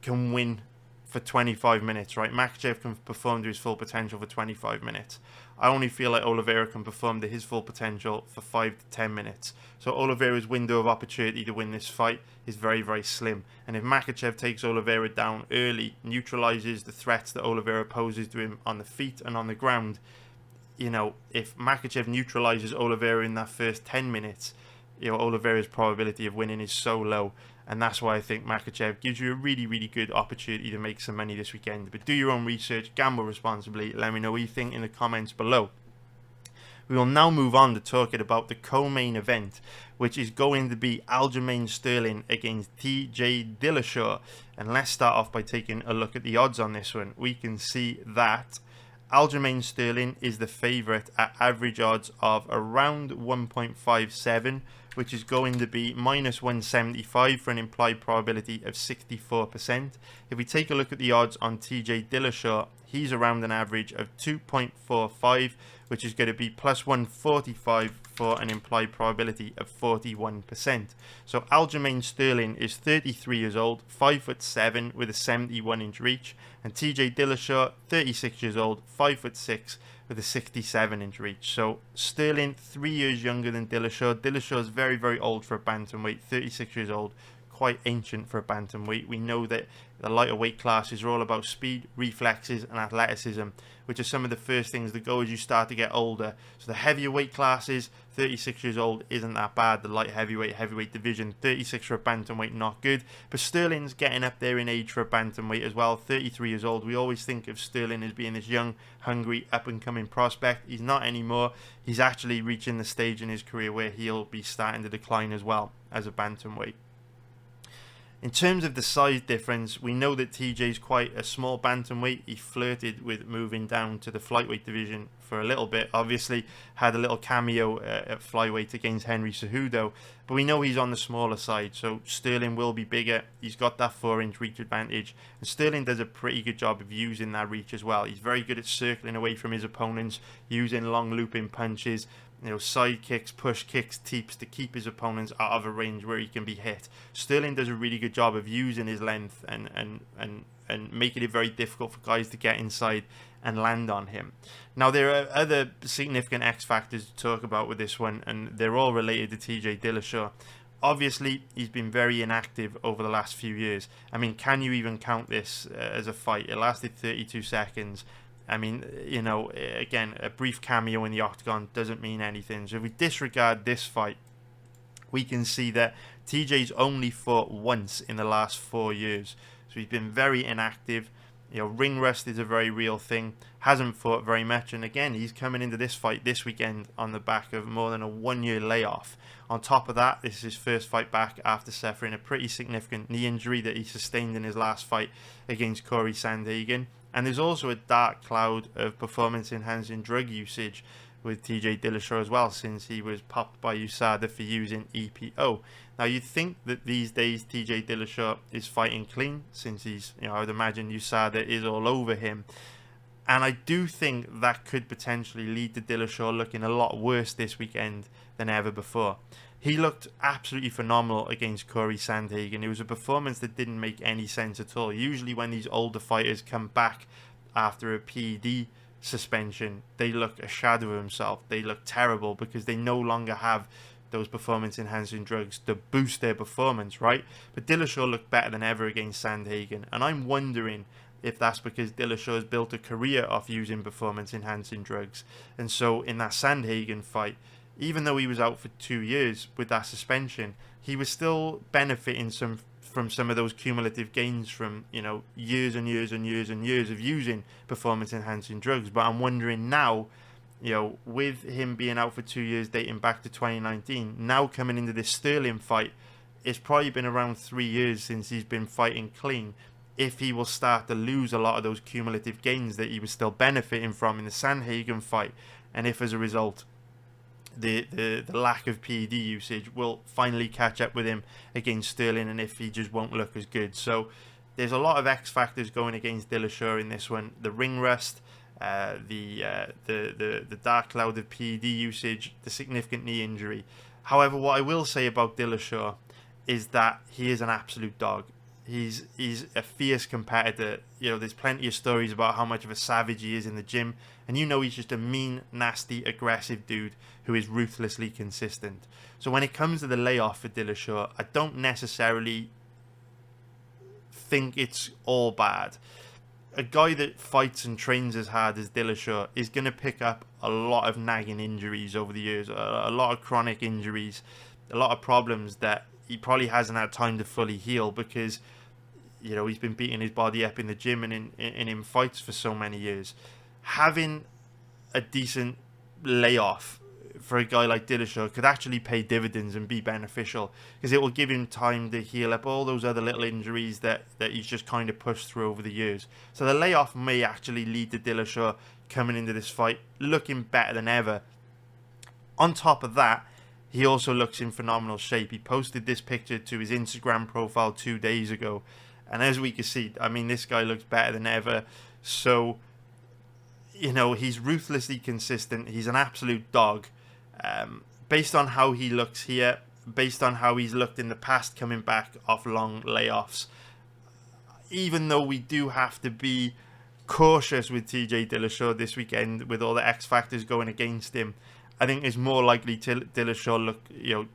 can win for 25 minutes, right? Makhachev can perform to his full potential for 25 minutes. I only feel like Oliveira can perform to his full potential for 5 to 10 minutes. So Oliveira's window of opportunity to win this fight is very, very slim. And if Makhachev takes Oliveira down early, neutralizes the threats that Oliveira poses to him on the feet and on the ground, if Makhachev neutralizes Oliveira in that first 10 minutes, Oliveira's probability of winning is so low. And that's why I think Makhachev gives you a really, really good opportunity to make some money this weekend. But do your own research, gamble responsibly. Let me know what you think in the comments below. We will now move on to talking about the co-main event, which is going to be Aljamain Sterling against TJ Dillashaw. And let's start off by taking a look at the odds on this one. We can see that Aljamain Sterling is the favourite at average odds of around 1.57, which is going to be minus 175 for an implied probability of 64%. If we take a look at the odds on TJ Dillashaw, he's around an average of 2.45, which is going to be plus 145 for an implied probability of 41%. So Aljamain Sterling is 33 years old, 5'7" with a 71-inch reach, and TJ Dillashaw, 36 years old, 5'6" with a 67-inch reach. So Sterling, 3 years younger than Dillashaw. Dillashaw is very, very old for a bantamweight, 36 years old, quite ancient for a bantamweight. We know that the lighter weight classes are all about speed, reflexes and athleticism, which are some of the first things that go as you start to get older. So the heavier weight classes, 36 years old isn't that bad. The light heavyweight division, 36 for a bantamweight, not good. But Sterling's getting up there in age for a bantamweight as well, 33 years old. We always think of Sterling as being this young, hungry, up-and-coming prospect. He's not anymore. He's actually reaching the stage in his career where he'll be starting to decline as well as a bantamweight. In terms of the size difference, we know that TJ is quite a small bantamweight. He flirted with moving down to the flyweight division for a little bit. Obviously, had a little cameo at flyweight against Henry Cejudo, but we know he's on the smaller side, so Sterling will be bigger. He's got that 4-inch reach advantage, and Sterling does a pretty good job of using that reach as well. He's very good at circling away from his opponents, using long looping punches, side kicks, push kicks, teeps to keep his opponents out of a range where he can be hit. Sterling does a really good job of using his length and making it very difficult for guys to get inside and land on him. Now, there are other significant X factors to talk about with this one, and they're all related to TJ Dillashaw. Obviously, he's been very inactive over the last few years. I mean, can you even count this as a fight? It lasted 32 seconds. I mean, again, a brief cameo in the octagon doesn't mean anything. So if we disregard this fight, we can see that TJ's only fought once in the last 4 years. So he's been very inactive. Ring rust is a very real thing. Hasn't fought very much. And again, he's coming into this fight this weekend on the back of more than a 1-year layoff. On top of that, this is his first fight back after suffering a pretty significant knee injury that he sustained in his last fight against Corey Sandhagen. And there's also a dark cloud of performance-enhancing drug usage with TJ Dillashaw as well, since he was popped by USADA for using EPO. Now, you'd think that these days TJ Dillashaw is fighting clean, since he's, I would imagine USADA is all over him. And I do think that could potentially lead to Dillashaw looking a lot worse this weekend than ever before. He looked absolutely phenomenal against Corey Sandhagen. It was a performance that didn't make any sense at all. Usually when these older fighters come back after a PED suspension, they look a shadow of themselves. They look terrible because they no longer have those performance-enhancing drugs to boost their performance, right? But Dillashaw looked better than ever against Sandhagen. And I'm wondering if that's because Dillashaw has built a career off using performance-enhancing drugs. And so in that Sandhagen fight, even though he was out for 2 years with that suspension, he was still benefiting from some of those cumulative gains from, years and years and years and years of using performance-enhancing drugs. But I'm wondering now, with him being out for 2 years dating back to 2019, now coming into this Sterling fight, it's probably been around 3 years since he's been fighting clean. If he will start to lose a lot of those cumulative gains that he was still benefiting from in the Sandhagen fight, and if as a result the lack of PED usage will finally catch up with him against Sterling, and if he just won't look as good. So there's a lot of X factors going against Dillashaw in this one. The ring rust, the dark cloud of PED usage, the significant knee injury. However, what I will say about Dillashaw is that he is an absolute dog. He's a fierce competitor. There's plenty of stories about how much of a savage he is in the gym, and he's just a mean, nasty, aggressive dude who is ruthlessly consistent. So when it comes to the layoff for Dillashaw, I don't necessarily think it's all bad. A guy that fights and trains as hard as Dillashaw is going to pick up a lot of nagging injuries over the years, a lot of chronic injuries, a lot of problems that he probably hasn't had time to fully heal because he's been beating his body up in the gym and in fights for so many years. Having a decent layoff for a guy like Dillashaw could actually pay dividends and be beneficial because it will give him time to heal up all those other little injuries that he's just kind of pushed through over the years. So the layoff may actually lead to Dillashaw coming into this fight looking better than ever. On top of that, he also looks in phenomenal shape. He posted this picture to his Instagram profile 2 days ago. And as we can see, this guy looks better than ever. So, he's ruthlessly consistent. He's an absolute dog. Based on how he looks here, based on how he's looked in the past coming back off long layoffs, even though we do have to be cautious with TJ Dillashaw this weekend with all the X factors going against him, I think it's more likely Dillashaw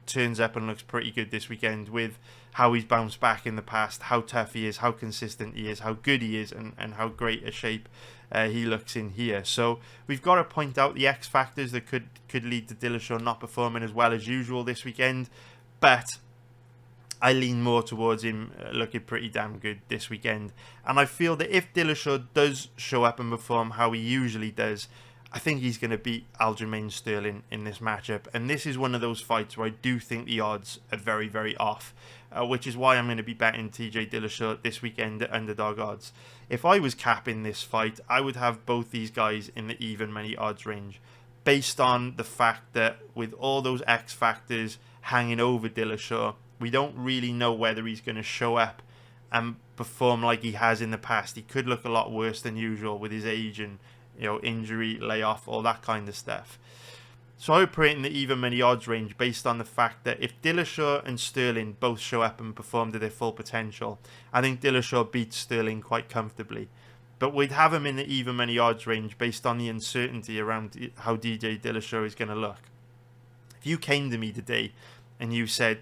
turns up and looks pretty good this weekend with how he's bounced back in the past, how tough he is, how consistent he is, how good he is, and how great a shape he looks in here. So we've got to point out the X factors that could lead to Dillashaw not performing as well as usual this weekend, but I lean more towards him looking pretty damn good this weekend. And I feel that if Dillashaw does show up and perform how he usually does, I think he's going to beat Aljamain Sterling in this matchup. And this is one of those fights where I do think the odds are very, very off, which is why I'm going to be betting TJ Dillashaw this weekend at underdog odds. If I was capping this fight, I would have both these guys in the even money odds range, based on the fact that with all those X factors hanging over Dillashaw, we don't really know whether he's going to show up and perform like he has in the past. He could look a lot worse than usual with his age and injury, layoff, all that kind of stuff. So I would put it in the even money odds range based on the fact that if Dillashaw and Sterling both show up and perform to their full potential, I think Dillashaw beats Sterling quite comfortably. But we'd have him in the even money odds range based on the uncertainty around how TJ Dillashaw is going to look. If you came to me today and you said,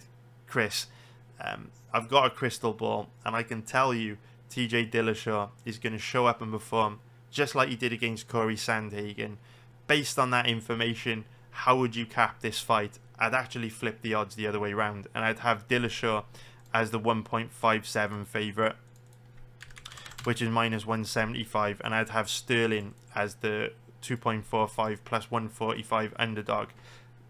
Chris, I've got a crystal ball and I can tell you TJ Dillashaw is going to show up and perform just like he did against Corey Sandhagen, based on that information, how would you cap this fight? I'd actually flip the odds the other way around, and I'd have Dillashaw as the 1.57 favourite, which is minus 175, and I'd have Sterling as the 2.45 plus 145 underdog.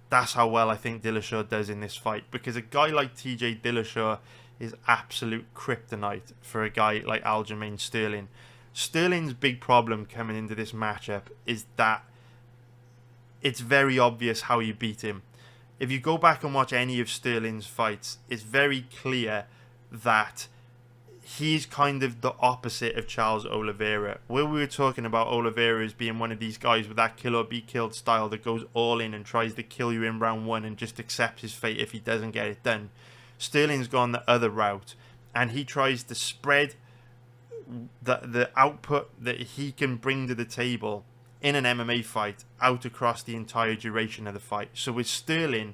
That's how well I think Dillashaw does in this fight, because a guy like TJ Dillashaw is absolute kryptonite for a guy like Aljamain Sterling. Sterling's big problem coming into this matchup is that it's very obvious how you beat him. If you go back and watch any of Sterling's fights, it's very clear that he's kind of the opposite of Charles Oliveira. Where we were talking about Oliveira as being one of these guys with that kill or be killed style that goes all in and tries to kill you in round one and just accepts his fate if he doesn't get it done. Sterling's gone the other route, and he tries to spread the output that he can bring to the table in an MMA fight out across the entire duration of the fight. So with Sterling,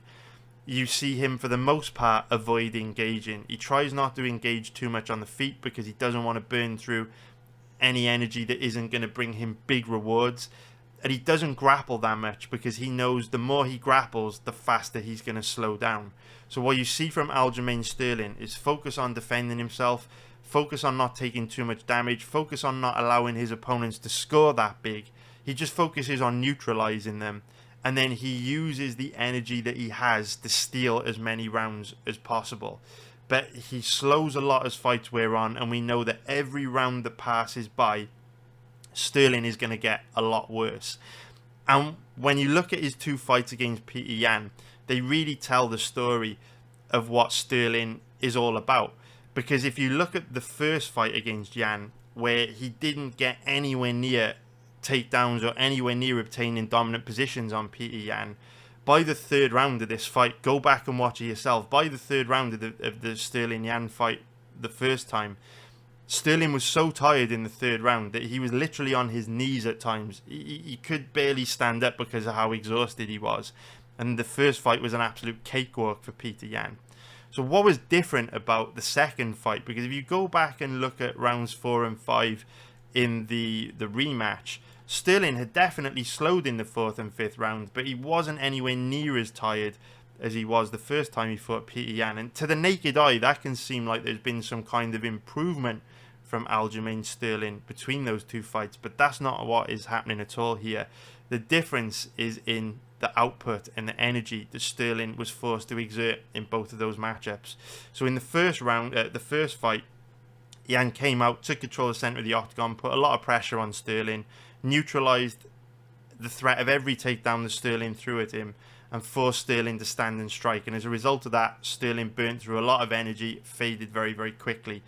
you see him for the most part avoid engaging. He tries not to engage too much on the feet because he doesn't want to burn through any energy that isn't going to bring him big rewards. And he doesn't grapple that much because he knows the more he grapples, the faster he's going to slow down. So what you see from Aljamain Sterling is focus on defending himself, focus on not taking too much damage, focus on not allowing his opponents to score that big. He just focuses on neutralizing them, and then he uses the energy that he has to steal as many rounds as possible. But he slows a lot as fights wear on, and we know that every round that passes by, Sterling is going to get a lot worse. And when you look at his two fights against Peter Yan, they really tell the story of what Sterling is all about. Because if you look at the first fight against Yan, where he didn't get anywhere near takedowns or anywhere near obtaining dominant positions on Peter Yan, by the third round of this fight, go back and watch it yourself, by the third round of the Sterling Yan fight the first time, Sterling was so tired in the third round that he was literally on his knees at times. He could barely stand up because of how exhausted he was. And the first fight was an absolute cakewalk for Peter Yan. So what was different about the second fight? Because if you go back and look at rounds 4 and 5 in the rematch, Sterling had definitely slowed in the 4th and 5th round, but he wasn't anywhere near as tired as he was the first time he fought Peter Yan. And to the naked eye, that can seem like there's been some kind of improvement from Aljamain Sterling between those two fights, but that's not what is happening at all here. The difference is in the output and the energy that Sterling was forced to exert in both of those matchups. So in the first round, the first fight, Yan came out, took control of the centre of the octagon, put a lot of pressure on Sterling, neutralised the threat of every takedown that Sterling threw at him, and forced Sterling to stand and strike. And as a result of that, Sterling burnt through a lot of energy, faded very, very quickly.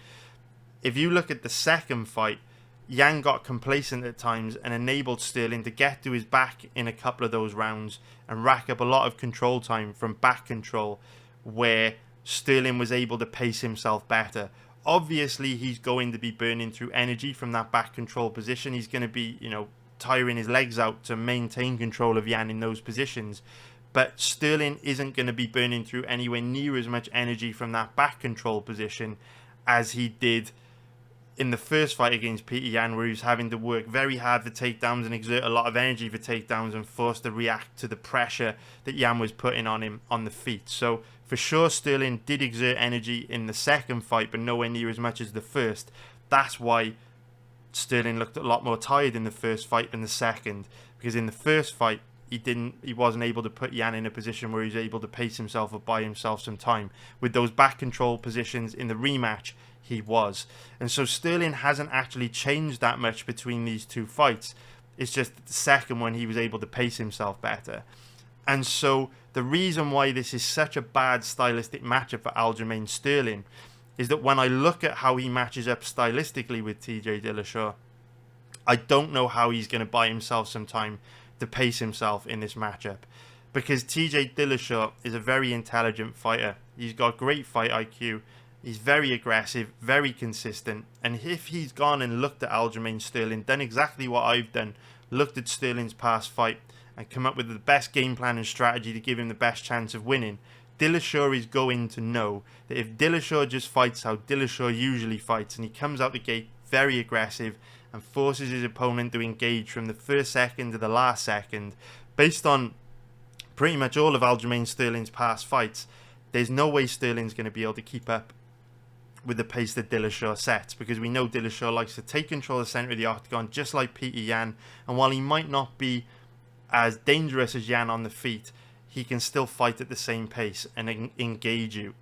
If you look at the second fight, Yan got complacent at times and enabled Sterling to get to his back in a couple of those rounds and rack up a lot of control time from back control, where Sterling was able to pace himself better. Obviously, he's going to be burning through energy from that back control position. He's going to be, tiring his legs out to maintain control of Yan in those positions. But Sterling isn't going to be burning through anywhere near as much energy from that back control position as he did in the first fight against Peter Yan, where he was having to work very hard for takedowns and exert a lot of energy for takedowns and forced to react to the pressure that Yan was putting on him on the feet. So for sure, Sterling did exert energy in the second fight, but nowhere near as much as the first. That's why Sterling looked a lot more tired in the first fight than the second, because in the first fight, he wasn't able to put Yan in a position where he was able to pace himself or buy himself some time. With those back control positions in the rematch, he was. And so Sterling hasn't actually changed that much between these two fights. It's just the second one he was able to pace himself better. And so the reason why this is such a bad stylistic matchup for Aljamain Sterling is that when I look at how he matches up stylistically with TJ Dillashaw, I don't know how he's going to buy himself some time to pace himself in this matchup. Because TJ Dillashaw is a very intelligent fighter. He's got great fight IQ. He's very aggressive, very consistent. And if he's gone and looked at Aljamain Sterling, done exactly what I've done, looked at Sterling's past fight and come up with the best game plan and strategy to give him the best chance of winning, Dillashaw is going to know that if Dillashaw just fights how Dillashaw usually fights, and he comes out the gate very aggressive and forces his opponent to engage from the first second to the last second, based on pretty much all of Aljamain Sterling's past fights, there's no way Sterling's going to be able to keep up with the pace that Dillashaw sets, because we know Dillashaw likes to take control of the centre of the octagon just like Peter Yan, and while he might not be as dangerous as Yan on the feet, he can still fight at the same pace and engage you,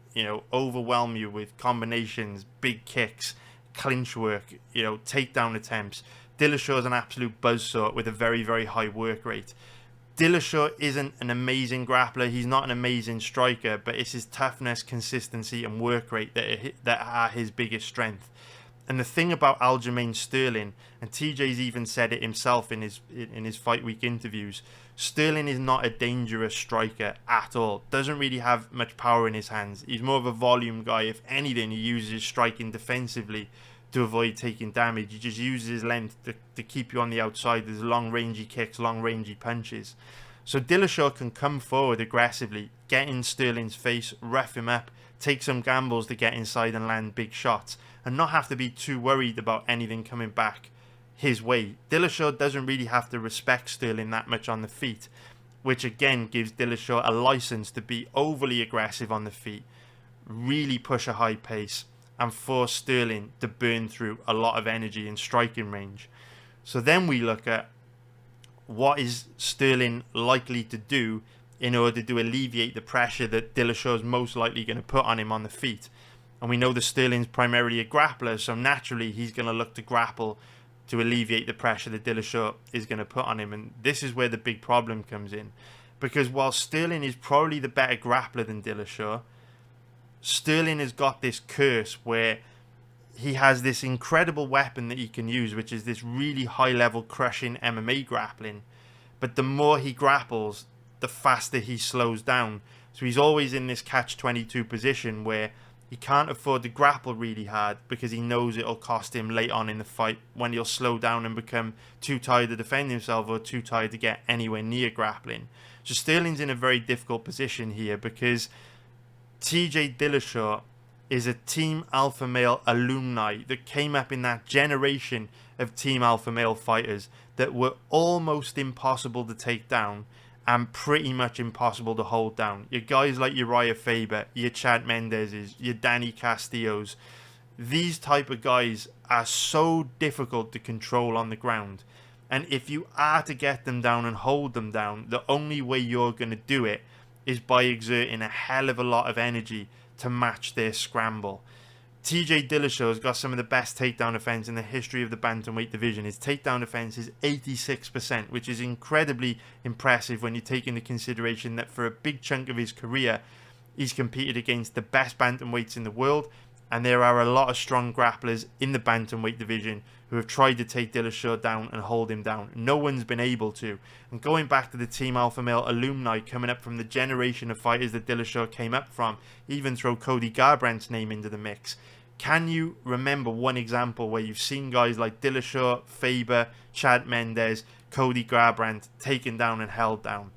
overwhelm you with combinations, big kicks, clinch work, takedown attempts. Dillashaw is an absolute buzzsaw with a very, very high work rate. Dillashaw isn't an amazing grappler. He's not an amazing striker, but it's his toughness, consistency, and work rate that are his biggest strength. And the thing about Aljamain Sterling, and TJ's even said it himself in his fight week interviews, Sterling is not a dangerous striker at all. Doesn't really have much power in his hands. He's more of a volume guy. If anything, he uses his striking defensively to avoid taking damage. He just uses his length to keep you on the outside. There's long rangey kicks, long rangey punches. So Dillashaw can come forward aggressively, get in Sterling's face, rough him up, take some gambles to get inside and land big shots, and not have to be too worried about anything coming back his way. Dillashaw doesn't really have to respect Sterling that much on the feet, which again gives Dillashaw a license to be overly aggressive on the feet, really push a high pace, and force Sterling to burn through a lot of energy in striking range. So then we look at what is Sterling likely to do in order to alleviate the pressure that Dillashaw is most likely going to put on him on the feet. And we know that Sterling's primarily a grappler, so naturally he's going to look to grapple to alleviate the pressure that Dillashaw is going to put on him. And this is where the big problem comes in. Because while Sterling is probably the better grappler than Dillashaw, Sterling has got this curse where he has this incredible weapon that he can use, which is this really high-level crushing MMA grappling. But the more he grapples, the faster he slows down. So he's always in this catch-22 position where he can't afford to grapple really hard because he knows it'll cost him late on in the fight when he'll slow down and become too tired to defend himself or too tired to get anywhere near grappling. So Sterling's in a very difficult position here because TJ Dillashaw is a Team Alpha Male alumni that came up in that generation of Team Alpha Male fighters that were almost impossible to take down and pretty much impossible to hold down. Your guys like Uriah Faber, your Chad Mendez's, your Danny Castillo's. These type of guys are so difficult to control on the ground. And if you are to get them down and hold them down, the only way you're going to do it is by exerting a hell of a lot of energy to match their scramble. TJ Dillashaw has got some of the best takedown defense in the history of the bantamweight division. His takedown defense is 86%, which is incredibly impressive when you take into consideration that for a big chunk of his career, he's competed against the best bantamweights in the world, and there are a lot of strong grapplers in the bantamweight division who have tried to take Dillashaw down and hold him down. No one's been able to. And going back to the Team Alpha Male alumni coming up from the generation of fighters that Dillashaw came up from, even throw Cody Garbrandt's name into the mix. Can you remember one example where you've seen guys like Dillashaw, Faber, Chad Mendez, Cody Garbrandt taken down and held down?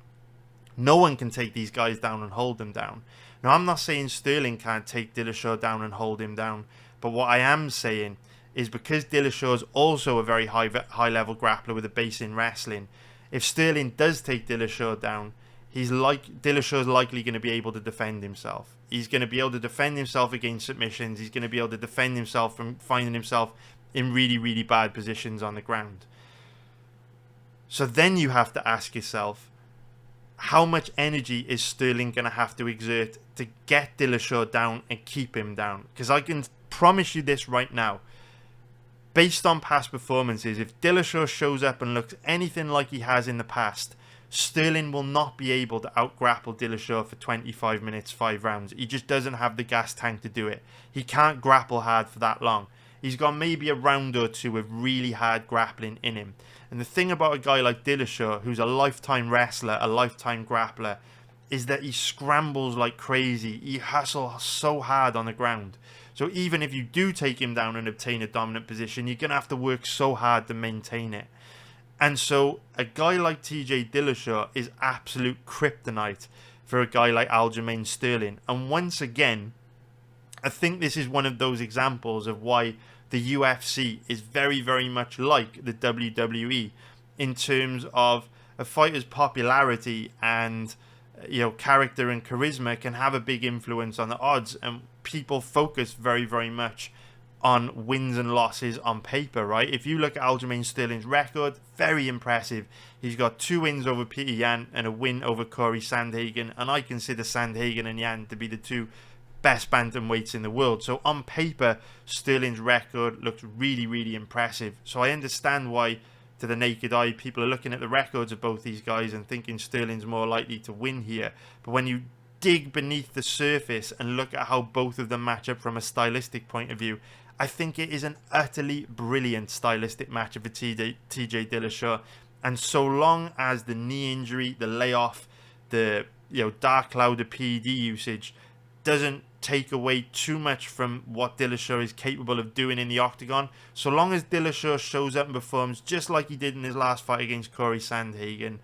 No one can take these guys down and hold them down. Now, I'm not saying Sterling can't take Dillashaw down and hold him down, but what I am saying is because Dillashaw is also a very high-level grappler with a base in wrestling, if Sterling does take Dillashaw down, Dillashaw is likely going to be able to defend himself. He's going to be able to defend himself against submissions. He's going to be able to defend himself from finding himself in really, really bad positions on the ground. So then you have to ask yourself, how much energy is Sterling going to have to exert to get Dillashaw down and keep him down? Because I can promise you this right now. Based on past performances, if Dillashaw shows up and looks anything like he has in the past, Sterling will not be able to out-grapple Dillashaw for 25 minutes, 5 rounds. He just doesn't have the gas tank to do it. He can't grapple hard for that long. He's got maybe a round or two of really hard grappling in him. And the thing about a guy like Dillashaw, who's a lifetime wrestler, a lifetime grappler, is that he scrambles like crazy. He hustles so hard on the ground. So even if you do take him down and obtain a dominant position, you're going to have to work so hard to maintain it. And so a guy like TJ Dillashaw is absolute kryptonite for a guy like Aljamain Sterling. And once again, I think this is one of those examples of why the UFC is very, very much like the WWE in terms of a fighter's popularity and character and charisma can have a big influence on the odds, and people focus very, very much on wins and losses on paper, right? If you look at Aljamain Sterling's record, very impressive. He's got 2 wins over Peter Yan and a win over Corey Sandhagen, and I consider Sandhagen and Yan to be the 2 best bantamweights in the world. So on paper, Sterling's record looks really, really impressive. So I understand why, to the naked eye, people are looking at the records of both these guys and thinking Sterling's more likely to win here. But when you dig beneath the surface and look at how both of them match up from a stylistic point of view, I think it is an utterly brilliant stylistic matchup for TJ Dillashaw. And so long as the knee injury, the layoff, the dark cloud of PED usage doesn't take away too much from what Dillashaw is capable of doing in the octagon, so long as Dillashaw shows up and performs just like he did in his last fight against Corey Sandhagen,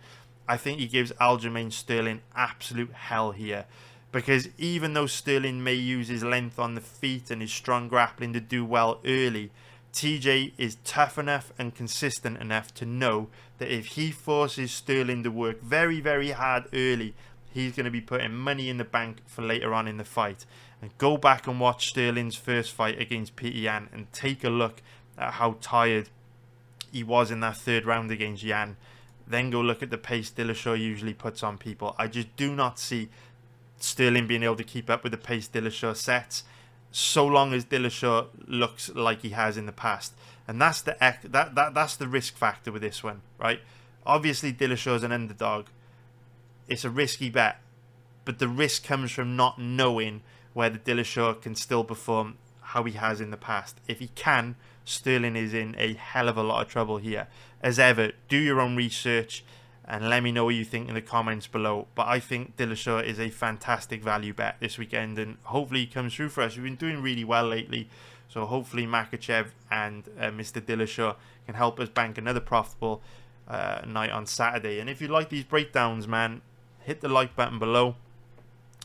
I think he gives Aljamain Sterling absolute hell here. Because even though Sterling may use his length on the feet and his strong grappling to do well early, TJ is tough enough and consistent enough to know that if he forces Sterling to work very, very hard early, he's going to be putting money in the bank for later on in the fight. And go back and watch Sterling's first fight against Petr Yan and take a look at how tired he was in that third round against Yan. Then go look at the pace Dillashaw usually puts on people. I just do not see Sterling being able to keep up with the pace Dillashaw sets, so long as Dillashaw looks like he has in the past. And that's the risk factor with this one, right? Obviously, Dillashaw's an underdog. It's a risky bet, but the risk comes from not knowing whether Dillashaw can still perform how he has in the past. If he can, Sterling is in a hell of a lot of trouble here. As ever, do your own research and let me know what you think in the comments below. But I think Dillashaw is a fantastic value bet this weekend, and hopefully he comes through for us. We've been doing really well lately, so hopefully Makhachev and Mr. Dillashaw can help us bank another profitable night on Saturday. And if you like these breakdowns, man, hit the like button below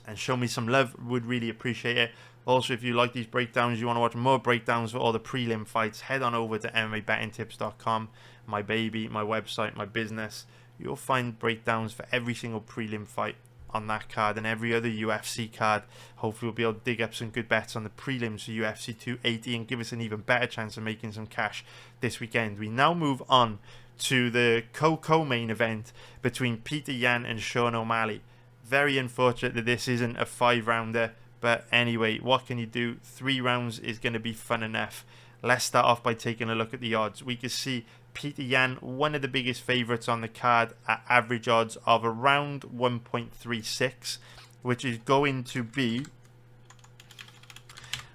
and show me some love. Would really appreciate it. Also, if you like these breakdowns, you want to watch more breakdowns for all the prelim fights, head on over to MMABettingTips.com, my baby, my website, my business. You'll find breakdowns for every single prelim fight on that card and every other UFC card. Hopefully we'll be able to dig up some good bets on the prelims for UFC 280 and give us an even better chance of making some cash this weekend. We now move on to the co-main event between Petr Yan and Sean O'Malley. Very unfortunate that this isn't a 5-rounder, but anyway, what can you do? 3 rounds is going to be fun enough. Let's start off by taking a look at the odds. We can see Petr Yan, one of the biggest favourites on the card, at average odds of around 1.36, which is going to be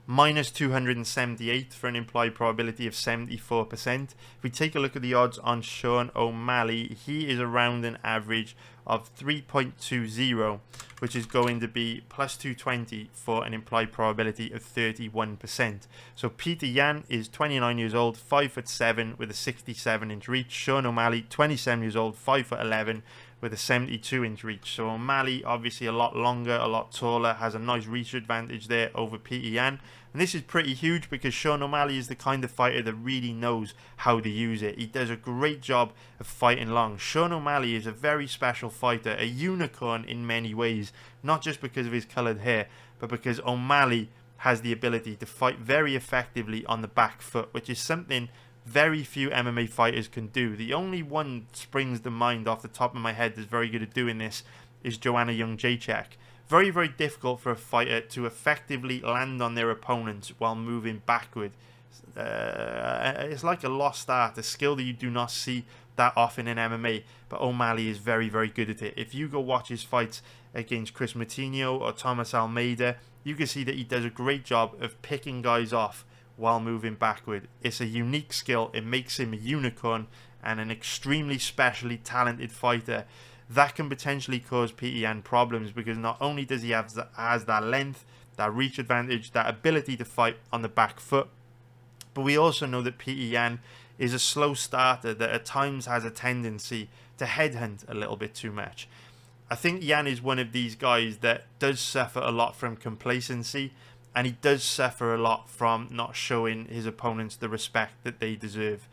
minus 278 for an implied probability of 74%. If we take a look at the odds on Sean O'Malley, he is around an average of 3.20, which is going to be plus 220 for an implied probability of 31%. So Petr Yan is 29 years old, 5'7" with a 67-inch reach. Sean O'Malley, 27 years old, 5'11" with a 72-inch reach. So O'Malley, obviously a lot longer, a lot taller, has a nice reach advantage there over Petr Yan. And this is pretty huge because Sean O'Malley is the kind of fighter that really knows how to use it. He does a great job of fighting long. Sean O'Malley is a very special fighter, a unicorn in many ways, not just because of his coloured hair, but because O'Malley has the ability to fight very effectively on the back foot, which is something very few MMA fighters can do. The only one that springs to mind off the top of my head that's very good at doing this is Joanna Jędrzejczyk. Very, very difficult for a fighter to effectively land on their opponents while moving backward. It's like a lost art, a skill that you do not see that often in MMA, but O'Malley is very, very good at it. If you go watch his fights against Chris Moutinho or Thomas Almeida, you can see that he does a great job of picking guys off while moving backward. It's a unique skill. It makes him a unicorn and an extremely specially talented fighter. That can potentially cause Petr Yan problems because not only does he have that length, that reach advantage, that ability to fight on the back foot, but we also know that Petr Yan is a slow starter that at times has a tendency to headhunt a little bit too much. I think Yan is one of these guys that does suffer a lot from complacency, and he does suffer a lot from not showing his opponents the respect that they deserve.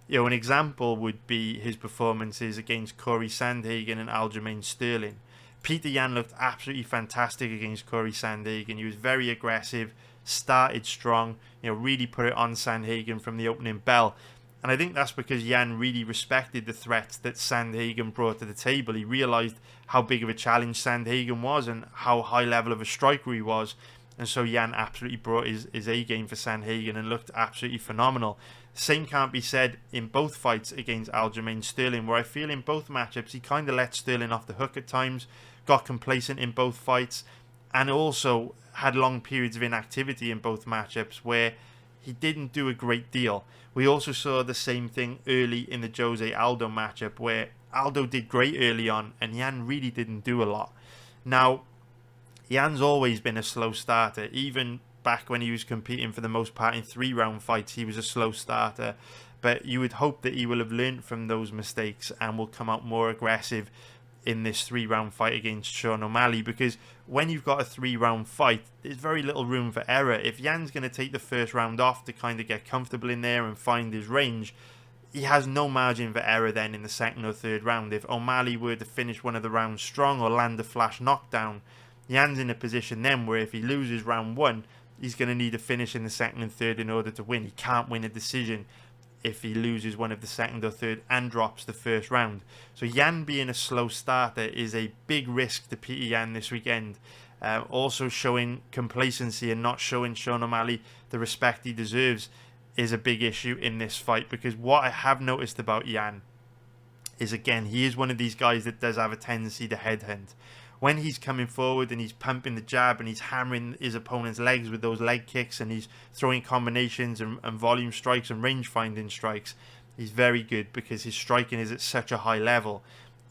You know, an example would be his performances against Corey Sandhagen and Aljamain Sterling. Petr Yan looked absolutely fantastic against Corey Sandhagen. He was very aggressive, started strong, really put it on Sandhagen from the opening bell. And I think that's because Yan really respected the threats that Sandhagen brought to the table. He realised how big of a challenge Sandhagen was and how high level of a striker he was. And so Jan absolutely brought his A game for Sandhagen and looked absolutely phenomenal. Same can't be said in both fights against Aljamain Sterling, where I feel in both matchups he kind of let Sterling off the hook at times, got complacent in both fights, and also had long periods of inactivity in both matchups where he didn't do a great deal. We also saw the same thing early in the Jose Aldo matchup, where Aldo did great early on and Jan really didn't do a lot. Now, Jan's always been a slow starter. Even back when he was competing for the most part in 3-round fights, he was a slow starter. But you would hope that he will have learned from those mistakes and will come out more aggressive in this 3-round fight against Sean O'Malley, because when you've got a 3-round fight, there's very little room for error. If Jan's going to take the first round off to kind of get comfortable in there and find his range, he has no margin for error then in the second or third round. If O'Malley were to finish one of the rounds strong or land a flash knockdown, Jan's in a position then where if he loses round 1, he's going to need a finish in the second and third in order to win. He can't win a decision if he loses one of the second or third and drops the first round. So Jan being a slow starter is a big risk to Peter Yan this weekend. Also showing complacency and not showing Sean O'Malley the respect he deserves is a big issue in this fight, because what I have noticed about Jan is, again, he is one of these guys that does have a tendency to headhunt. When he's coming forward and he's pumping the jab and he's hammering his opponent's legs with those leg kicks and he's throwing combinations and volume strikes and range finding strikes, he's very good because his striking is at such a high level.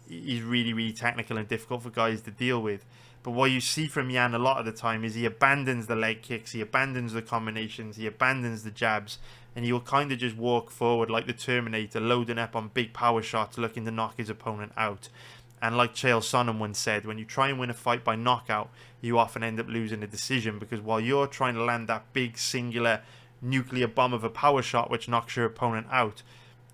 He's really, really technical and difficult for guys to deal with. But what you see from Jan a lot of the time is he abandons the leg kicks, he abandons the combinations, he abandons the jabs, and he'll kind of just walk forward like the Terminator, loading up on big power shots, looking to knock his opponent out. And like Chael Sonnen once said, when you try and win a fight by knockout, you often end up losing a decision, because while you're trying to land that big singular nuclear bomb of a power shot which knocks your opponent out,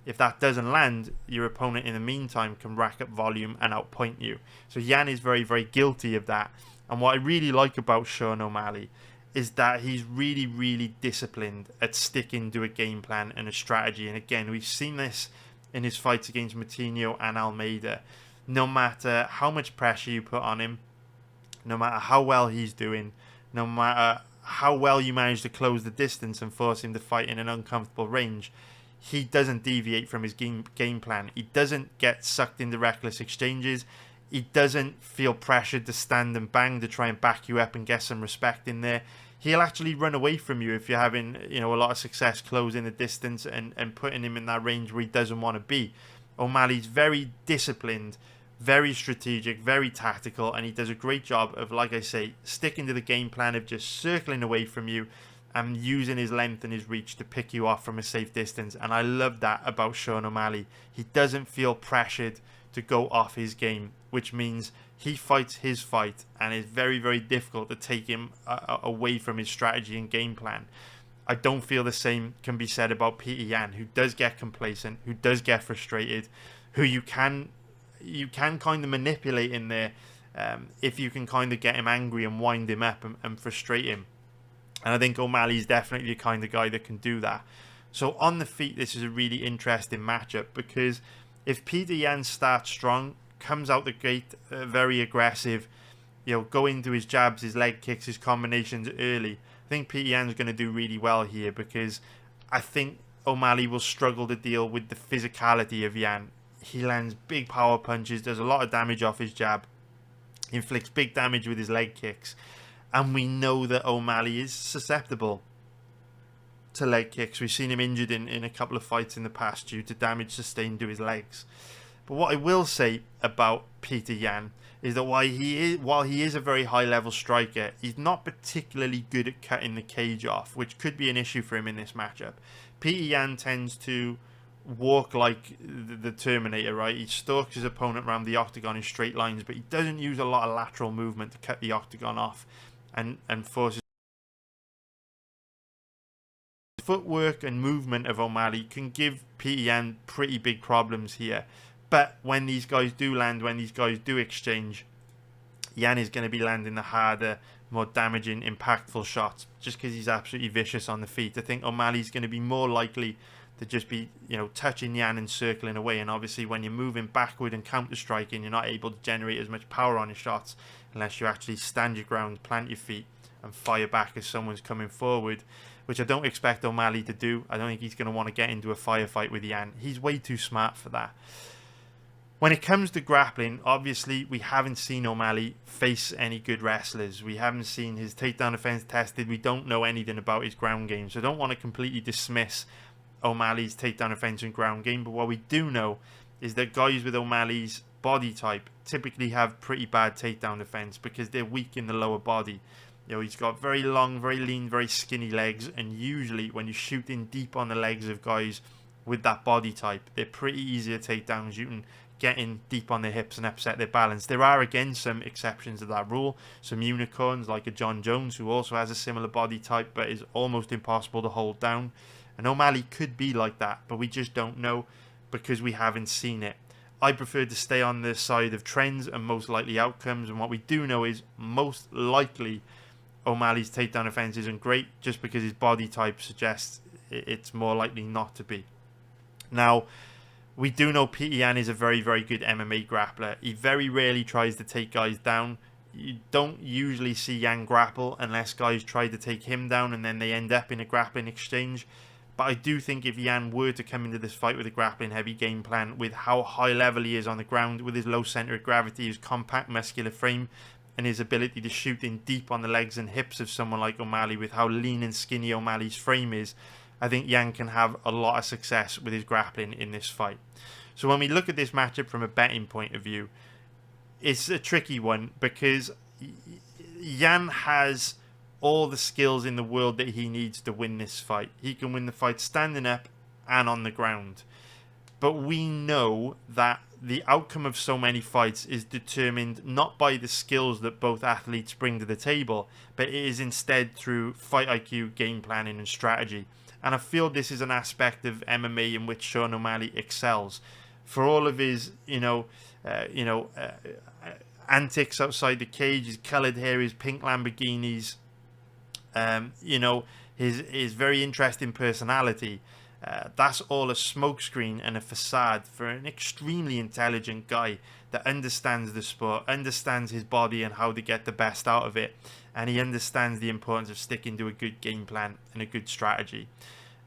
if that doesn't land, your opponent in the meantime can rack up volume and outpoint you. So Jan is very, very guilty of that. And what I really like about Sean O'Malley is that he's really, really disciplined at sticking to a game plan and a strategy. And again, we've seen this in his fights against Moutinho and Almeida. No matter how much pressure you put on him, no matter how well he's doing, no matter how well you manage to close the distance and force him to fight in an uncomfortable range, he doesn't deviate from his game plan. He doesn't get sucked into reckless exchanges. He doesn't feel pressured to stand and bang to try and back you up and get some respect in there. He'll actually run away from you if you're having, a lot of success closing the distance and putting him in that range where he doesn't want to be. O'Malley's very disciplined, very strategic, very tactical, and he does a great job of, like I say, sticking to the game plan of just circling away from you and using his length and his reach to pick you off from a safe distance. And I love that about Sean O'Malley. He doesn't feel pressured to go off his game, which means he fights his fight, and it's very, very difficult to take him away from his strategy and game plan. I don't feel the same can be said about Peter Yan, who does get complacent, who does get frustrated, who you can kind of manipulate in there if you can kind of get him angry and wind him up and frustrate him. And I think O'Malley's definitely the kind of guy that can do that. So on the feet, this is a really interesting matchup, because if Peter Yan starts strong, comes out the gate very aggressive, go into his jabs, his leg kicks, his combinations early, I think Peter Yan's going to do really well here, because I think O'Malley will struggle to deal with the physicality of Yan. He lands big power punches, does a lot of damage off his jab, inflicts big damage with his leg kicks. And we know that O'Malley is susceptible to leg kicks. We've seen him injured in a couple of fights in the past due to damage sustained to his legs. But what I will say about Peter Yan is that while he is a very high-level striker, he's not particularly good at cutting the cage off, which could be an issue for him in this matchup. Peter Yan tends to walk like the Terminator, right? He stalks his opponent around the octagon in straight lines, but he doesn't use a lot of lateral movement to cut the octagon off and forces. Footwork and movement of O'Malley can give Peter Yan pretty big problems here. But when these guys do land, when these guys do exchange, Yan is going to be landing the harder, more damaging, impactful shots, just because he's absolutely vicious on the feet. I think O'Malley's going to be more likely to just be, touching Yan and circling away. And obviously when you're moving backward and counter-striking, you're not able to generate as much power on your shots unless you actually stand your ground, plant your feet, and fire back as someone's coming forward, which I don't expect O'Malley to do. I don't think he's going to want to get into a firefight with Yan. He's way too smart for that. When it comes to grappling, obviously we haven't seen O'Malley face any good wrestlers. We haven't seen his takedown defense tested. We don't know anything about his ground game. So I don't want to completely dismiss O'Malley's takedown defense and ground game. But what we do know is that guys with O'Malley's body type typically have pretty bad takedown defense because they're weak in the lower body. You know, he's got very long, very lean, very skinny legs. And usually when you shoot in deep on the legs of guys with that body type, they're pretty easy to take down. You can get in deep on their hips and upset their balance. There are, again, some exceptions to that rule. Some unicorns like a John Jones, who also has a similar body type but is almost impossible to hold down. And O'Malley could be like that, but we just don't know because we haven't seen it. I prefer to stay on the side of trends and most likely outcomes. And what we do know is most likely O'Malley's takedown defense isn't great just because his body type suggests it's more likely not to be. Now, we do know Peter Yan is a very, very good MMA grappler. He very rarely tries to take guys down. You don't usually see Yan grapple unless guys try to take him down and then they end up in a grappling exchange. But I do think if Yan were to come into this fight with a grappling heavy game plan, with how high level he is on the ground, with his low center of gravity, his compact muscular frame, and his ability to shoot in deep on the legs and hips of someone like O'Malley, with how lean and skinny O'Malley's frame is, I think Yan can have a lot of success with his grappling in this fight. So when we look at this matchup from a betting point of view, it's a tricky one because Yan has all the skills in the world that he needs to win this fight. He can win the fight standing up and on the ground. But we know that the outcome of so many fights is determined not by the skills that both athletes bring to the table, but it is instead through fight IQ, game planning, and strategy. And I feel this is an aspect of MMA in which Sean O'Malley excels. For all of his, antics outside the cage, his coloured hair, his pink Lamborghinis, his very interesting personality, that's all a smokescreen and a facade for an extremely intelligent guy that understands the sport, understands his body and how to get the best out of it, and he understands the importance of sticking to a good game plan and a good strategy.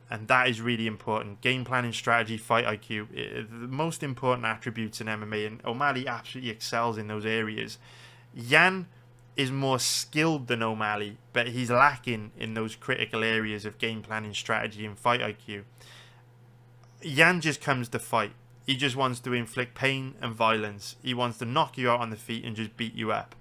And that is really important. Game planning, strategy, fight IQ, the most important attributes in MMA, and O'Malley absolutely excels in those areas. Yan is more skilled than O'Malley, but he's lacking in those critical areas of game planning, strategy, and fight IQ. Yan just comes to fight. He just wants to inflict pain and violence. He wants to knock you out on the feet and just beat you up.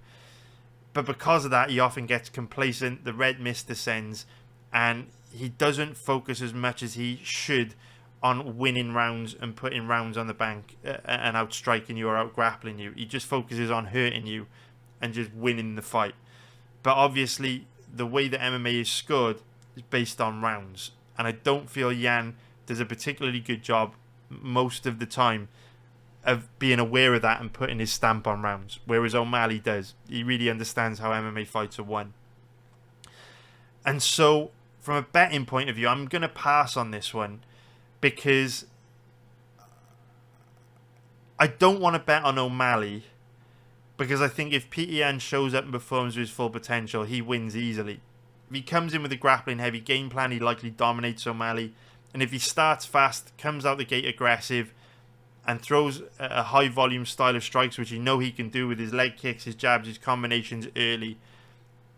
But because of that, he often gets complacent, the red mist descends, and he doesn't focus as much as he should on winning rounds and putting rounds on the bank and outstriking you or out-grappling you. He just focuses on hurting you and just winning the fight. But obviously, the way that MMA is scored is based on rounds. And I don't feel Yan does a particularly good job most of the time of being aware of that and putting his stamp on rounds. Whereas O'Malley does. He really understands how MMA fights are won. And so, from a betting point of view, I'm going to pass on this one because I don't want to bet on O'Malley, because I think if Peter Yan shows up and performs to his full potential, he wins easily. If he comes in with a grappling heavy game plan, he likely dominates O'Malley. And if he starts fast, comes out the gate aggressive, and throws a high volume style of strikes, which you know he can do with his leg kicks, his jabs, his combinations early,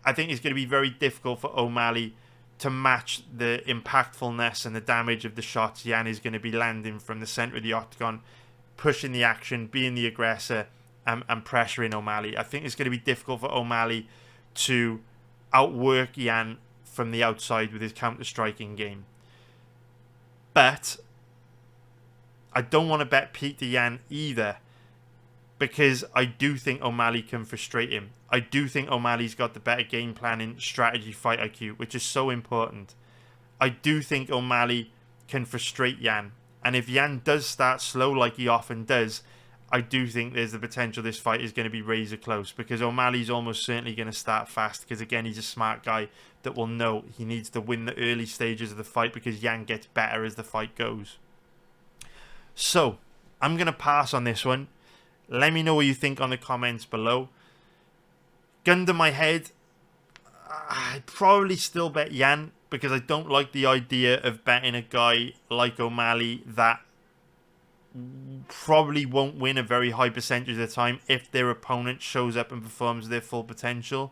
I think it's going to be very difficult for O'Malley to match the impactfulness and the damage of the shots Yan is going to be landing from the centre of the octagon, pushing the action, being the aggressor, and pressuring O'Malley. I think it's going to be difficult for O'Malley to outwork Yan from the outside with his counter-striking game. But I don't want to bet Peter Yan either, because I do think O'Malley can frustrate him. I do think O'Malley's got the better game planning, strategy, fight IQ, which is so important. I do think O'Malley can frustrate Yan. And if Yan does start slow like he often does, I do think there's the potential this fight is going to be razor close, because O'Malley's almost certainly going to start fast, because again, he's a smart guy that will know he needs to win the early stages of the fight, because Yan gets better as the fight goes. So, I'm going to pass on this one. Let me know what you think on the comments below. Gun to my head, I'd probably still bet Yan, because I don't like the idea of betting a guy like O'Malley that probably won't win a very high percentage of the time if their opponent shows up and performs their full potential.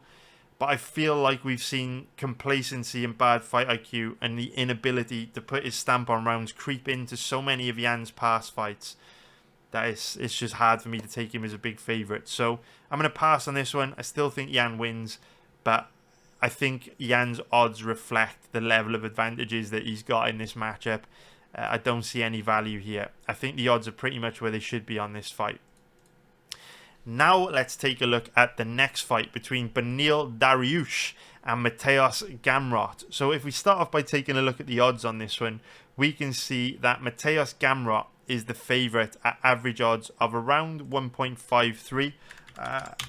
But I feel like we've seen complacency and bad fight IQ and the inability to put his stamp on rounds creep into so many of Yan's past fights that it's just hard for me to take him as a big favourite. So I'm going to pass on this one. I still think Yan wins, but I think Yan's odds reflect the level of advantages that he's got in this matchup. I don't see any value here. I think the odds are pretty much where they should be on this fight. Now let's take a look at the next fight between Beneil Dariush and Mateusz Gamrot. So if we start off by taking a look at the odds on this one, we can see that Mateusz Gamrot is the favourite at average odds of around 1.53,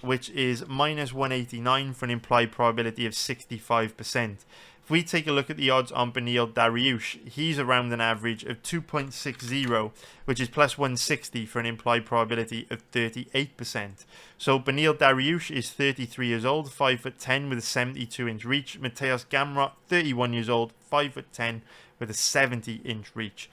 which is minus 189 for an implied probability of 65%. If we take a look at the odds on Beneil Dariush, he's around an average of 2.60, which is plus 160 for an implied probability of 38%. So Beneil Dariush is 33 years old, 5'10" with a 72-inch reach. Mateusz Gamrot, 31 years old, 5'10" with a 70-inch reach.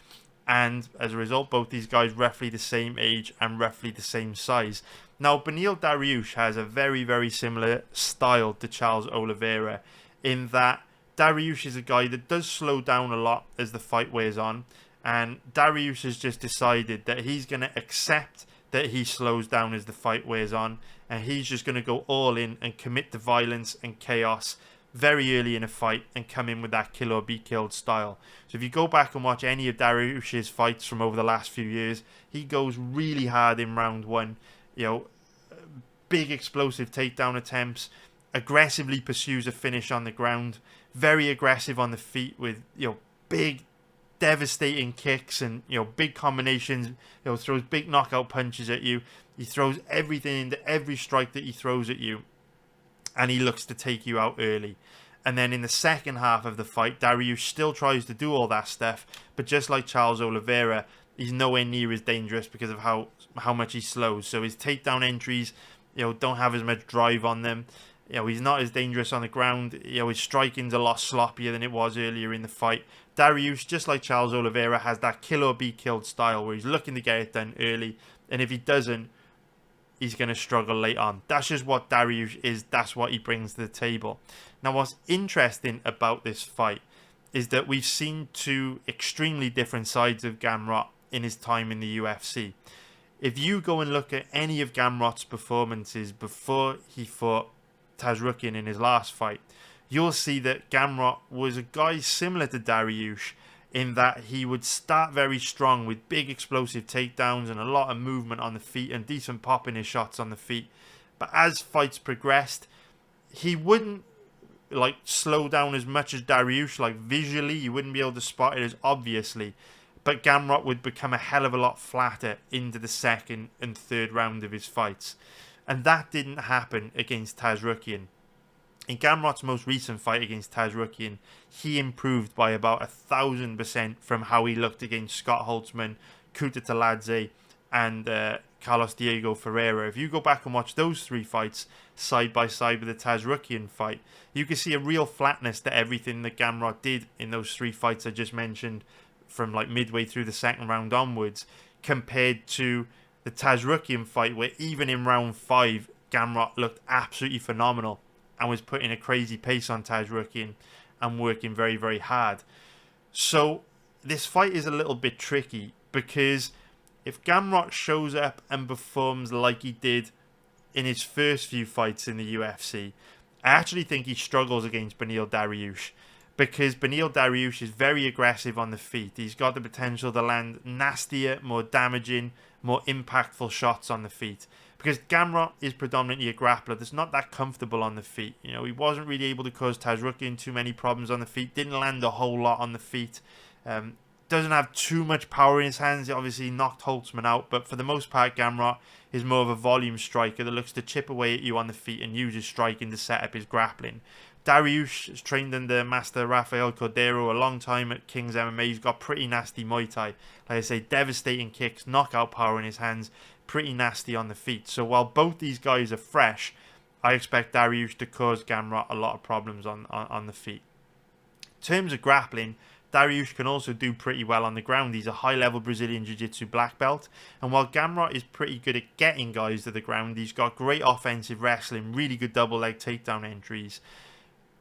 And as a result, both these guys roughly the same age and roughly the same size. Now, Beneil Dariush has a very, very similar style to Charles Oliveira in that Dariush is a guy that does slow down a lot as the fight wears on, and Dariush has just decided that he's going to accept that he slows down as the fight wears on, and he's just going to go all in and commit to violence and chaos very early in a fight and come in with that kill or be killed style. So if you go back and watch any of Dariush's fights from over the last few years, he goes really hard in round one, you know, big explosive takedown attempts, aggressively pursues a finish on the ground, very aggressive on the feet with, you know, big devastating kicks and, you know, big combinations, you know, throws big knockout punches at you. He throws everything into every strike that he throws at you, and he looks to take you out early. And then in the second half of the fight, Dariush still tries to do all that stuff, but just like Charles Oliveira, he's nowhere near as dangerous because of how much he slows. So his takedown entries, you know, don't have as much drive on them. You know, he's not as dangerous on the ground. You know, his striking's a lot sloppier than it was earlier in the fight. Dariush, just like Charles Oliveira, has that kill or be killed style where he's looking to get it done early, and if he doesn't, he's going to struggle late on. That's just what Dariush is. That's what he brings to the table. Now, what's interesting about this fight is that we've seen two extremely different sides of Gamrot in his time in the UFC. If you go and look at any of Gamrot's performances before he fought Chookagian in his last fight, you'll see that Gamrot was a guy similar to Dariush in that he would start very strong with big explosive takedowns and a lot of movement on the feet and decent pop in his shots on the feet. But as fights progressed, he wouldn't like slow down as much as Dariush. Like visually, you wouldn't be able to spot it as obviously. But Gamrot would become a hell of a lot flatter into the second and third round of his fights. And that didn't happen against Chookagian. In Gamrot's most recent fight against Chookagian, he improved by about 1,000% from how he looked against Scott Holtzman, Kuta Taladze, and Carlos Diego Ferreira. If you go back and watch those three fights side by side with the Chookagian fight, you can see a real flatness to everything that Gamrot did in those three fights I just mentioned from like midway through the second round onwards, compared to the Chookagian fight where even in round 5, Gamrot looked absolutely phenomenal and was putting a crazy pace on Chookagian and working very, very hard. So this fight is a little bit tricky because if Gamrot shows up and performs like he did in his first few fights in the UFC, I actually think he struggles against Beneil Dariush because Beneil Dariush is very aggressive on the feet. He's got the potential to land nastier, more damaging, more impactful shots on the feet. Because Gamrot is predominantly a grappler that's not that comfortable on the feet. You know, he wasn't really able to cause Chookagian too many problems on the feet. Didn't land a whole lot on the feet. Doesn't have too much power in his hands. He obviously knocked Holtzman out. But for the most part, Gamrot is more of a volume striker that looks to chip away at you on the feet and uses striking to set up his grappling. Dariush has trained under Master Rafael Cordero a long time at King's MMA. He's got pretty nasty Muay Thai. Like I say, devastating kicks, knockout power in his hands, pretty nasty on the feet. So while both these guys are fresh, I expect Dariush to cause Gamrot a lot of problems on the feet. In terms of grappling, Dariush can also do pretty well on the ground. He's a high-level Brazilian Jiu-Jitsu black belt. And while Gamrot is pretty good at getting guys to the ground, he's got great offensive wrestling, really good double-leg takedown entries.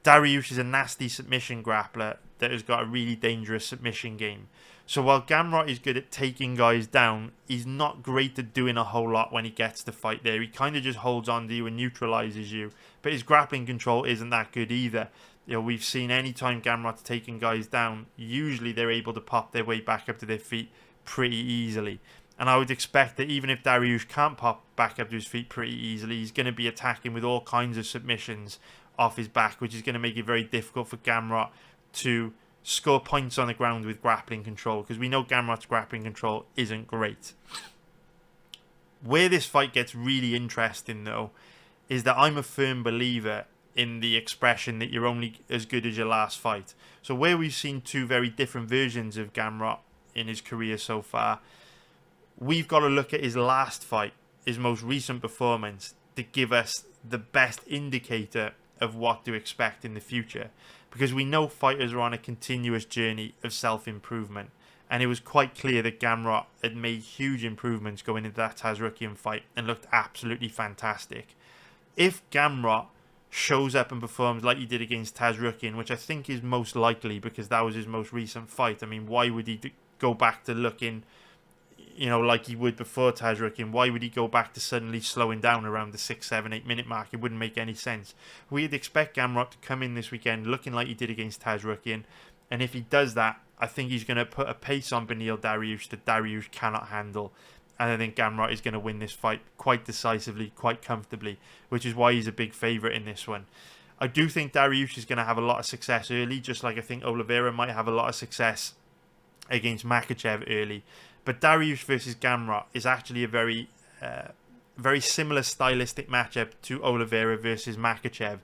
Dariush is a nasty submission grappler that has got a really dangerous submission game. So while Gamrot is good at taking guys down, he's not great at doing a whole lot when he gets the fight there. He kind of just holds on to you and neutralizes you. But his grappling control isn't that good either. You know, we've seen anytime Gamrot's taking guys down, usually they're able to pop their way back up to their feet pretty easily. And I would expect that even if Dariush can't pop back up to his feet pretty easily, he's going to be attacking with all kinds of submissions off his back, which is going to make it very difficult for Gamrot to score points on the ground with grappling control, because we know Gamrot's grappling control isn't great. Where this fight gets really interesting, though, is that I'm a firm believer in the expression that you're only as good as your last fight. So where we've seen two very different versions of Gamrot in his career so far, we've got to look at his last fight, his most recent performance, to give us the best indicator of what to expect in the future, because we know fighters are on a continuous journey of self-improvement, and it was quite clear that Gamrot had made huge improvements going into that Tazrukian fight and looked absolutely fantastic. If Gamrot shows up and performs like he did against Tazrukian, which I think is most likely because that was his most recent fight, I mean, why would he go back to looking, you know, like he would before Tazrukian? Why would he go back to suddenly slowing down around the 6, 7, 8 minute mark? It wouldn't make any sense. We'd expect Gamrot to come in this weekend looking like he did against Tazrukian, and if he does that, I think he's going to put a pace on Beneil Dariush that Dariush cannot handle, and I think Gamrot is going to win this fight quite decisively, quite comfortably, which is why he's a big favourite in this one. I do think Dariush is going to have a lot of success early, just like I think Oliveira might have a lot of success against Makhachev early. But Dariush versus Gamrot is actually a very similar stylistic matchup to Oliveira versus Makhachev,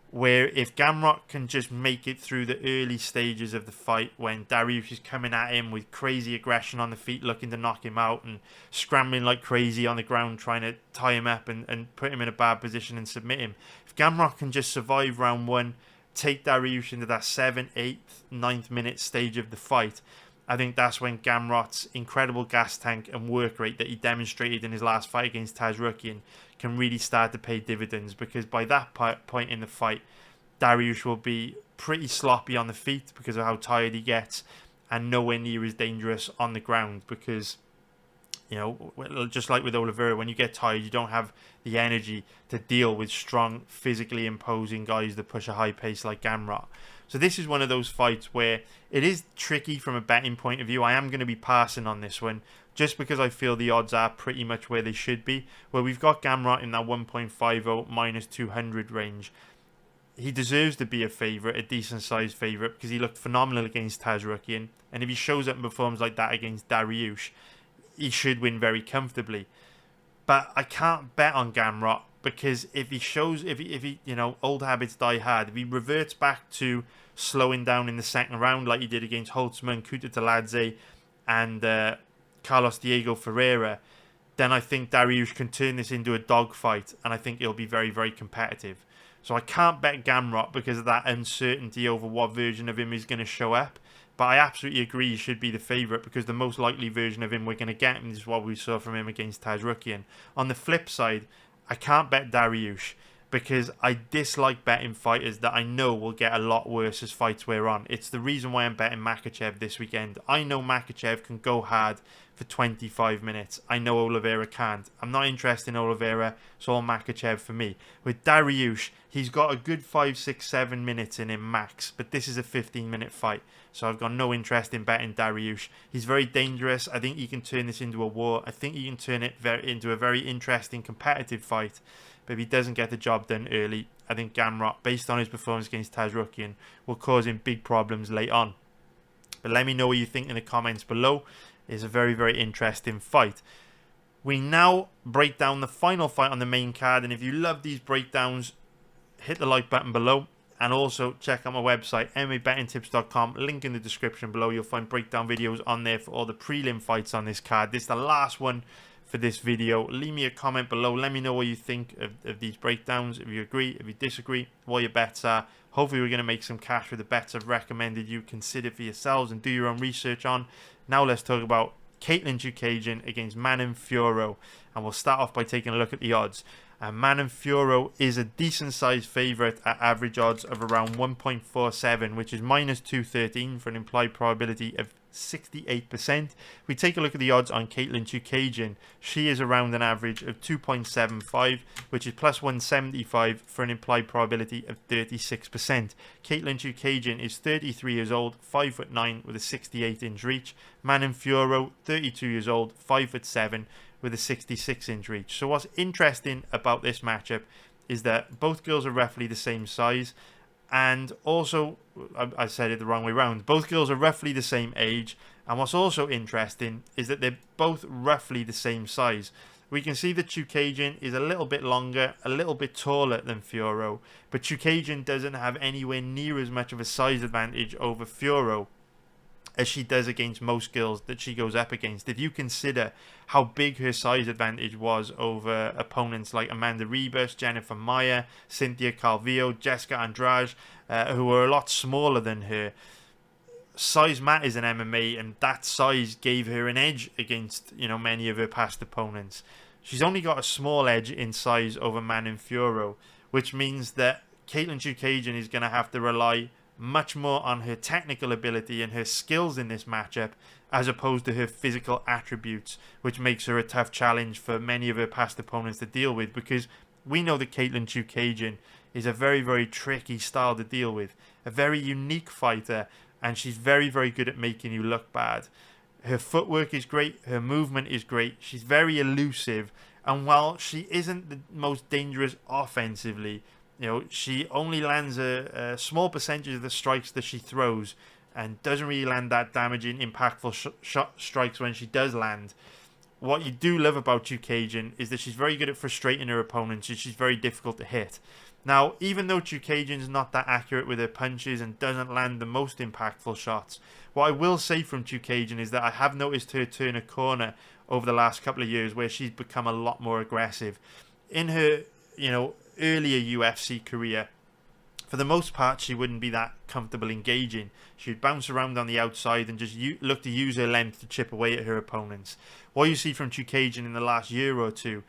where if Gamrot can just make it through the early stages of the fight when Dariush is coming at him with crazy aggression on the feet, looking to knock him out and scrambling like crazy on the ground, trying to tie him up and put him in a bad position and submit him. If Gamrot can just survive round one, take Dariush into that 7th, 8th, 9th minute stage of the fight, I think that's when Gamrot's incredible gas tank and work rate that he demonstrated in his last fight against Tazrukian can really start to pay dividends, because by that point in the fight, Dariush will be pretty sloppy on the feet because of how tired he gets, and nowhere near as dangerous on the ground, because, you know, just like with Oliveira, when you get tired, you don't have the energy to deal with strong, physically imposing guys that push a high pace like Gamrot. So this is one of those fights where it is tricky from a betting point of view. I am going to be passing on this one just because I feel the odds are pretty much where they should be, where we've got Gamrot in that 1.50 minus 200 range. He deserves to be a favourite, a decent sized favourite, because he looked phenomenal against Tazrukian, and if he shows up and performs like that against Dariush, he should win very comfortably. But I can't bet on Gamrot, because if he you know, old habits die hard. If he reverts back to slowing down in the second round like he did against Holtzman, Kutateladze, and Carlos Diego Ferreira, then I think Dariush can turn this into a dogfight, and I think it'll be very, very competitive. So I can't bet Gamrot because of that uncertainty over what version of him is going to show up. But I absolutely agree he should be the favourite, because the most likely version of him we're going to get is what we saw from him against Tazrukian. On the flip side, I can't bet Dariush because I dislike betting fighters that I know will get a lot worse as fights wear on. It's the reason why I'm betting Makhachev this weekend. I know Makhachev can go hard for 25 minutes. I know Oliveira can't. I'm not interested in Oliveira. It's all Makhachev for me. With Dariush, he's got a good 5, 6, 7 minutes in him max, but this is a 15-minute fight, so I've got no interest in betting Dariush. He's very dangerous. I think he can turn this into a war. I think he can turn it into a very interesting competitive fight. But if he doesn't get the job done early, I think Gamrot, based on his performance against Tazrukian, will cause him big problems late on. But let me know what you think in the comments below. It's a very, very interesting fight. We now break down the final fight on the main card, and if you love these breakdowns, hit the like button below, and also check out my website, MMABettingTips.com, link in the description below. You'll find breakdown videos on there for all the prelim fights on this card. This is the last one for this video. Leave me a comment below. Let me know what you think of these breakdowns. If you agree, if you disagree, what your bets are. Hopefully we're going to make some cash with the bets I've recommended you consider for yourselves and do your own research on. Now let's talk about Katlyn Chookagian against Manon Fiorot. And we'll start off by taking a look at the odds. Manon Fiorot is a decent sized favourite at average odds of around 1.47, which is minus 213 for an implied probability of 68%. If we take a look at the odds on Katlyn Chookagian, she is around an average of 2.75, which is plus 175 for an implied probability of 36%. Katlyn Chookagian is 33 years old, 5'9" with a 68-inch reach. Manon Fiorot, 32 years old, 5'7" with a 66-inch reach. So what's interesting about this matchup is that both girls are roughly the same size, and also, I said it the wrong way around, both girls are roughly the same age, and what's also interesting is that they're both roughly the same size. We can see that Chookagian is a little bit longer, a little bit taller than Fiorot, but Chookagian doesn't have anywhere near as much of a size advantage over Fiorot as she does against most girls that she goes up against. If you consider how big her size advantage was over opponents like Amanda Ribas, Jennifer Maia, Cynthia Calvillo, Jessica Andrade, who were a lot smaller than her. Size matters in MMA, and that size gave her an edge against, many of her past opponents. She's only got a small edge in size over Manon Fiorot, which means that Katlyn Chookagian is going to have to rely much more on her technical ability and her skills in this matchup as opposed to her physical attributes, which makes her a tough challenge for many of her past opponents to deal with, because we know that Katlyn Chookagian is a very, very tricky style to deal with, a very unique fighter, and she's very, very good at making you look bad. Her footwork is great, her movement is great, she's very elusive, and while she isn't the most dangerous offensively, she only lands a small percentage of the strikes that she throws and doesn't really land that damaging, impactful strikes when she does land. What you do love about Chookagian is that she's very good at frustrating her opponents and she's very difficult to hit. Now, even though Chookagian's not that accurate with her punches and doesn't land the most impactful shots, what I will say from Chookagian is that I have noticed her turn a corner over the last couple of years where she's become a lot more aggressive. In her, earlier UFC career, for the most part, she wouldn't be that comfortable engaging. She would bounce around on the outside and just look to use her length to chip away at her opponents. What you see from Chookagian in the last year or two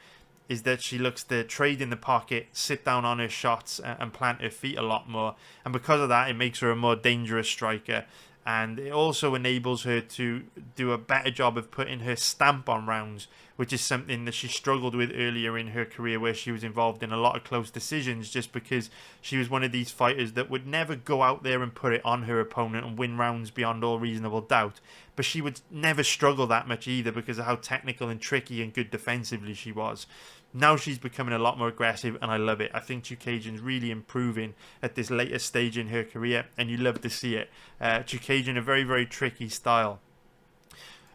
is that she looks to trade in the pocket, sit down on her shots, and plant her feet a lot more. And because of that, it makes her a more dangerous striker. And it also enables her to do a better job of putting her stamp on rounds, which is something that she struggled with earlier in her career, where she was involved in a lot of close decisions just because she was one of these fighters that would never go out there and put it on her opponent and win rounds beyond all reasonable doubt. But she would never struggle that much either because of how technical and tricky and good defensively she was. Now she's becoming a lot more aggressive, and I love it. I think Chookagian's really improving at this later stage in her career, and you love to see it. Chookagian, a very, very tricky style.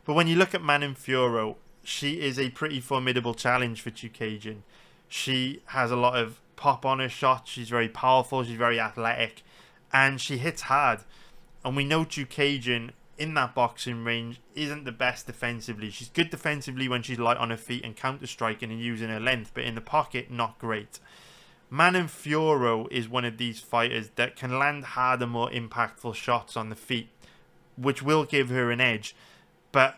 But when you look at Manon Fiorot, she is a pretty formidable challenge for Chookagian. She has a lot of pop on her shot. She's very powerful. She's very athletic, and she hits hard. And we know Chookagian in that boxing range isn't the best defensively. She's good defensively when she's light on her feet and counter-striking and using her length, but in the pocket, not great. Manon Fiorot is one of these fighters that can land harder, more impactful shots on the feet, which will give her an edge. But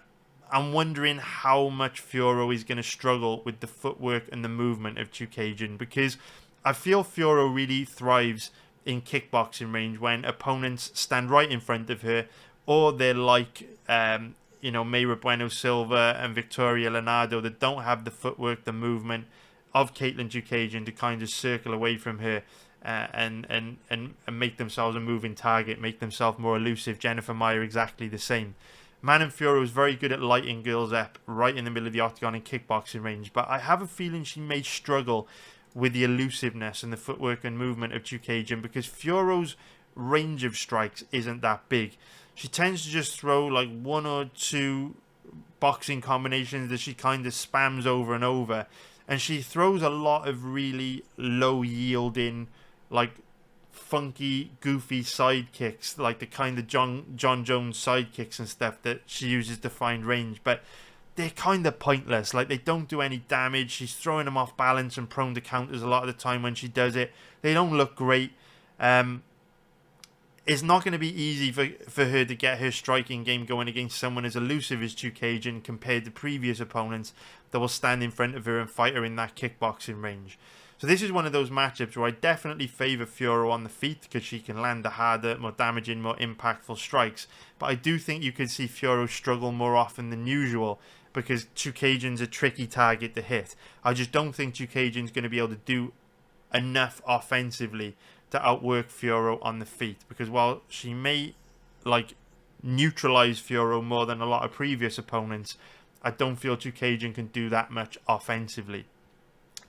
I'm wondering how much Fiorot is going to struggle with the footwork and the movement of Chookagian, because I feel Fiorot really thrives in kickboxing range when opponents stand right in front of her, or they're like, Mayra Bueno Silva and Victoria Leonardo, that don't have the footwork, the movement of Katlyn Chookagian to kind of circle away from her and make themselves a moving target, make themselves more elusive. Jennifer Maia exactly the same. Manon Fiorot is very good at lighting girls up right in the middle of the octagon in kickboxing range, but I have a feeling she may struggle with the elusiveness and the footwork and movement of Chookagian because Fiorot's range of strikes isn't that big. She tends to just throw like one or two boxing combinations that she kind of spams over and over. And she throws a lot of really low yielding, like funky, goofy side kicks, like the kind of John Jones side kicks and stuff that she uses to find range. But they're kind of pointless. Like, they don't do any damage. She's throwing them off balance and prone to counters a lot of the time when she does it. They don't look great. It's not going to be easy for her to get her striking game going against someone as elusive as Chookagian compared to previous opponents that will stand in front of her and fight her in that kickboxing range. So this is one of those matchups where I definitely favour Fiorot on the feet because she can land the harder, more damaging, more impactful strikes. But I do think you could see Fiorot struggle more often than usual because Chookagian's a tricky target to hit. I just don't think Chookagian's going to be able to do enough offensively to outwork Fiorot on the feet, because while she may like neutralize Fiorot more than a lot of previous opponents, I don't feel Chookagian can do that much offensively.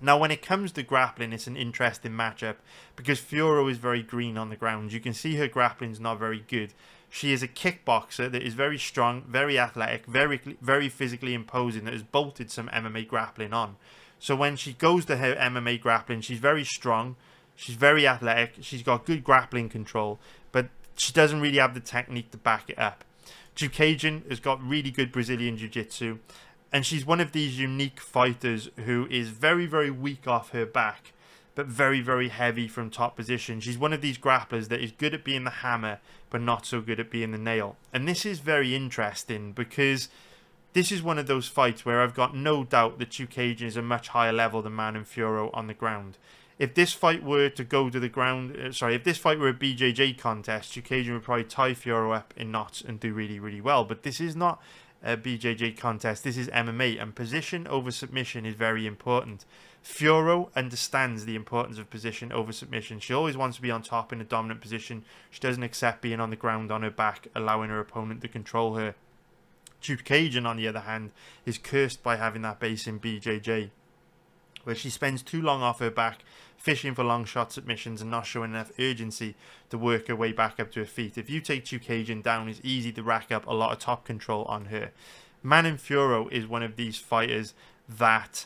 Now, when it comes to grappling, it's an interesting matchup because Fiorot is very green on the ground. You can see her grappling's not very good. She is a kickboxer that is very strong, very athletic, very physically imposing, that has bolted some MMA grappling on. So when she goes to her MMA grappling, she's very strong, she's very athletic, she's got good grappling control, but she doesn't really have the technique to back it up. Chookagian has got really good Brazilian Jiu-Jitsu, and she's one of these unique fighters who is very, very weak off her back, but very, very heavy from top position. She's one of these grapplers that is good at being the hammer, but not so good at being the nail. And this is very interesting because this is one of those fights where I've got no doubt that Chookagian is a much higher level than Man and Fiorot on the ground. If this fight were to go to the ground, if this fight were a BJJ contest, Chookagian would probably tie Fiorot up in knots and do really, really well. But this is not a BJJ contest. This is MMA, and position over submission is very important. Fiorot understands the importance of position over submission. She always wants to be on top in a dominant position. She doesn't accept being on the ground on her back, allowing her opponent to control her. Chookagian, on the other hand, is cursed by having that base in BJJ, where she spends too long off her back, fishing for long shot submissions and not showing enough urgency to work her way back up to her feet. If you take Chookagian down, it's easy to rack up a lot of top control on her. Manon Fiorot is one of these fighters that,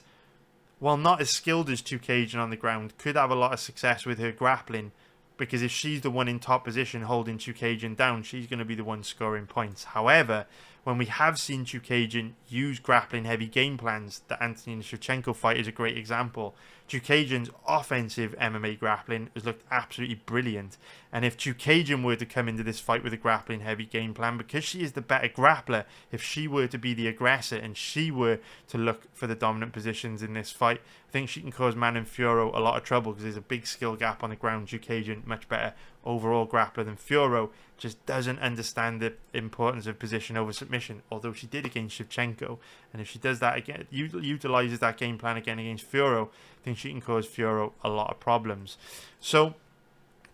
while not as skilled as Chookagian on the ground, could have a lot of success with her grappling, because if she's the one in top position holding Chookagian down, she's going to be the one scoring points. However, when we have seen Chookagian use grappling heavy game plans, the Anthony Shevchenko fight is a great example. Chookagian's offensive MMA grappling has looked absolutely brilliant. And if Chookagian were to come into this fight with a grappling heavy game plan, because she is the better grappler, if she were to be the aggressor and she were to look for the dominant positions in this fight, I think she can cause Manon Fiorot a lot of trouble because there's a big skill gap on the ground. Chookagian, much better overall grappler than Fiorot, just doesn't understand the importance of position over submission, although she did against Shevchenko. And if she does that again, utilizes that game plan again against Fiorot, I think she can cause Fiorot a lot of problems. So, in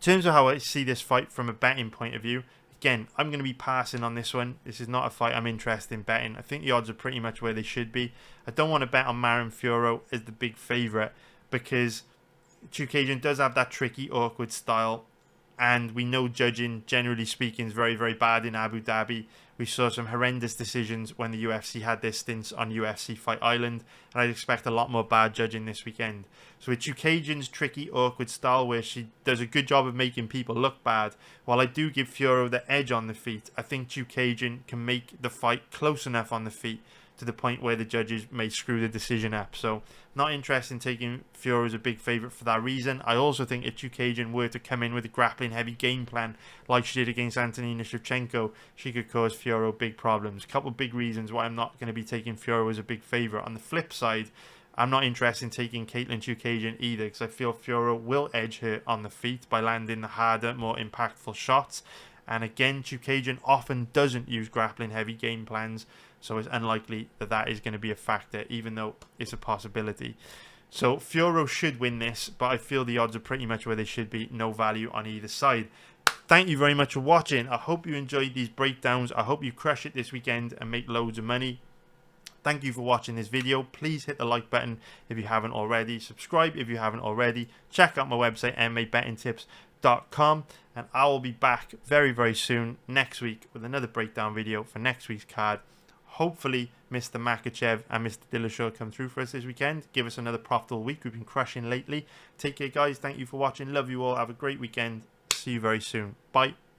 terms of how I see this fight from a betting point of view, again, I'm going to be passing on this one. This is not a fight I'm interested in betting. I think the odds are pretty much where they should be. I don't want to bet on Manon Fiorot as the big favourite because Chookagian does have that tricky, awkward style. And we know judging, generally speaking, is very, very bad in Abu Dhabi. We saw some horrendous decisions when the UFC had their stints on UFC Fight Island. And I'd expect a lot more bad judging this weekend. So with Chookagian's tricky, awkward style, where she does a good job of making people look bad, while I do give Fiorot the edge on the feet, I think Chookagian can make the fight close enough on the feet to the point where the judges may screw the decision up. So not interested in taking Fiorot as a big favourite for that reason. I also think if Chookagian were to come in with a grappling heavy game plan like she did against Antonina Shevchenko, she could cause Fiorot big problems. A couple of big reasons why I'm not going to be taking Fiorot as a big favourite. On the flip side, I'm not interested in taking Caitlin Chookagian either because I feel Fiorot will edge her on the feet by landing the harder, more impactful shots. And again, Chookagian often doesn't use grappling heavy game plans, so it's unlikely that that is going to be a factor, even though it's a possibility. So Fiorot should win this, but I feel the odds are pretty much where they should be. No value on either side. Thank you very much for watching. I hope you enjoyed these breakdowns. I hope you crush it this weekend and make loads of money. Thank you for watching this video. Please hit the like button if you haven't already. Subscribe if you haven't already. Check out my website, MMABettingTips.com, and I will be back very, very soon next week with another breakdown video for next week's card. Hopefully, Mr. Makhachev and Mr. Dillashaw come through for us this weekend. Give us another profitable week. We've been crushing lately. Take care, guys. Thank you for watching. Love you all. Have a great weekend. See you very soon. Bye.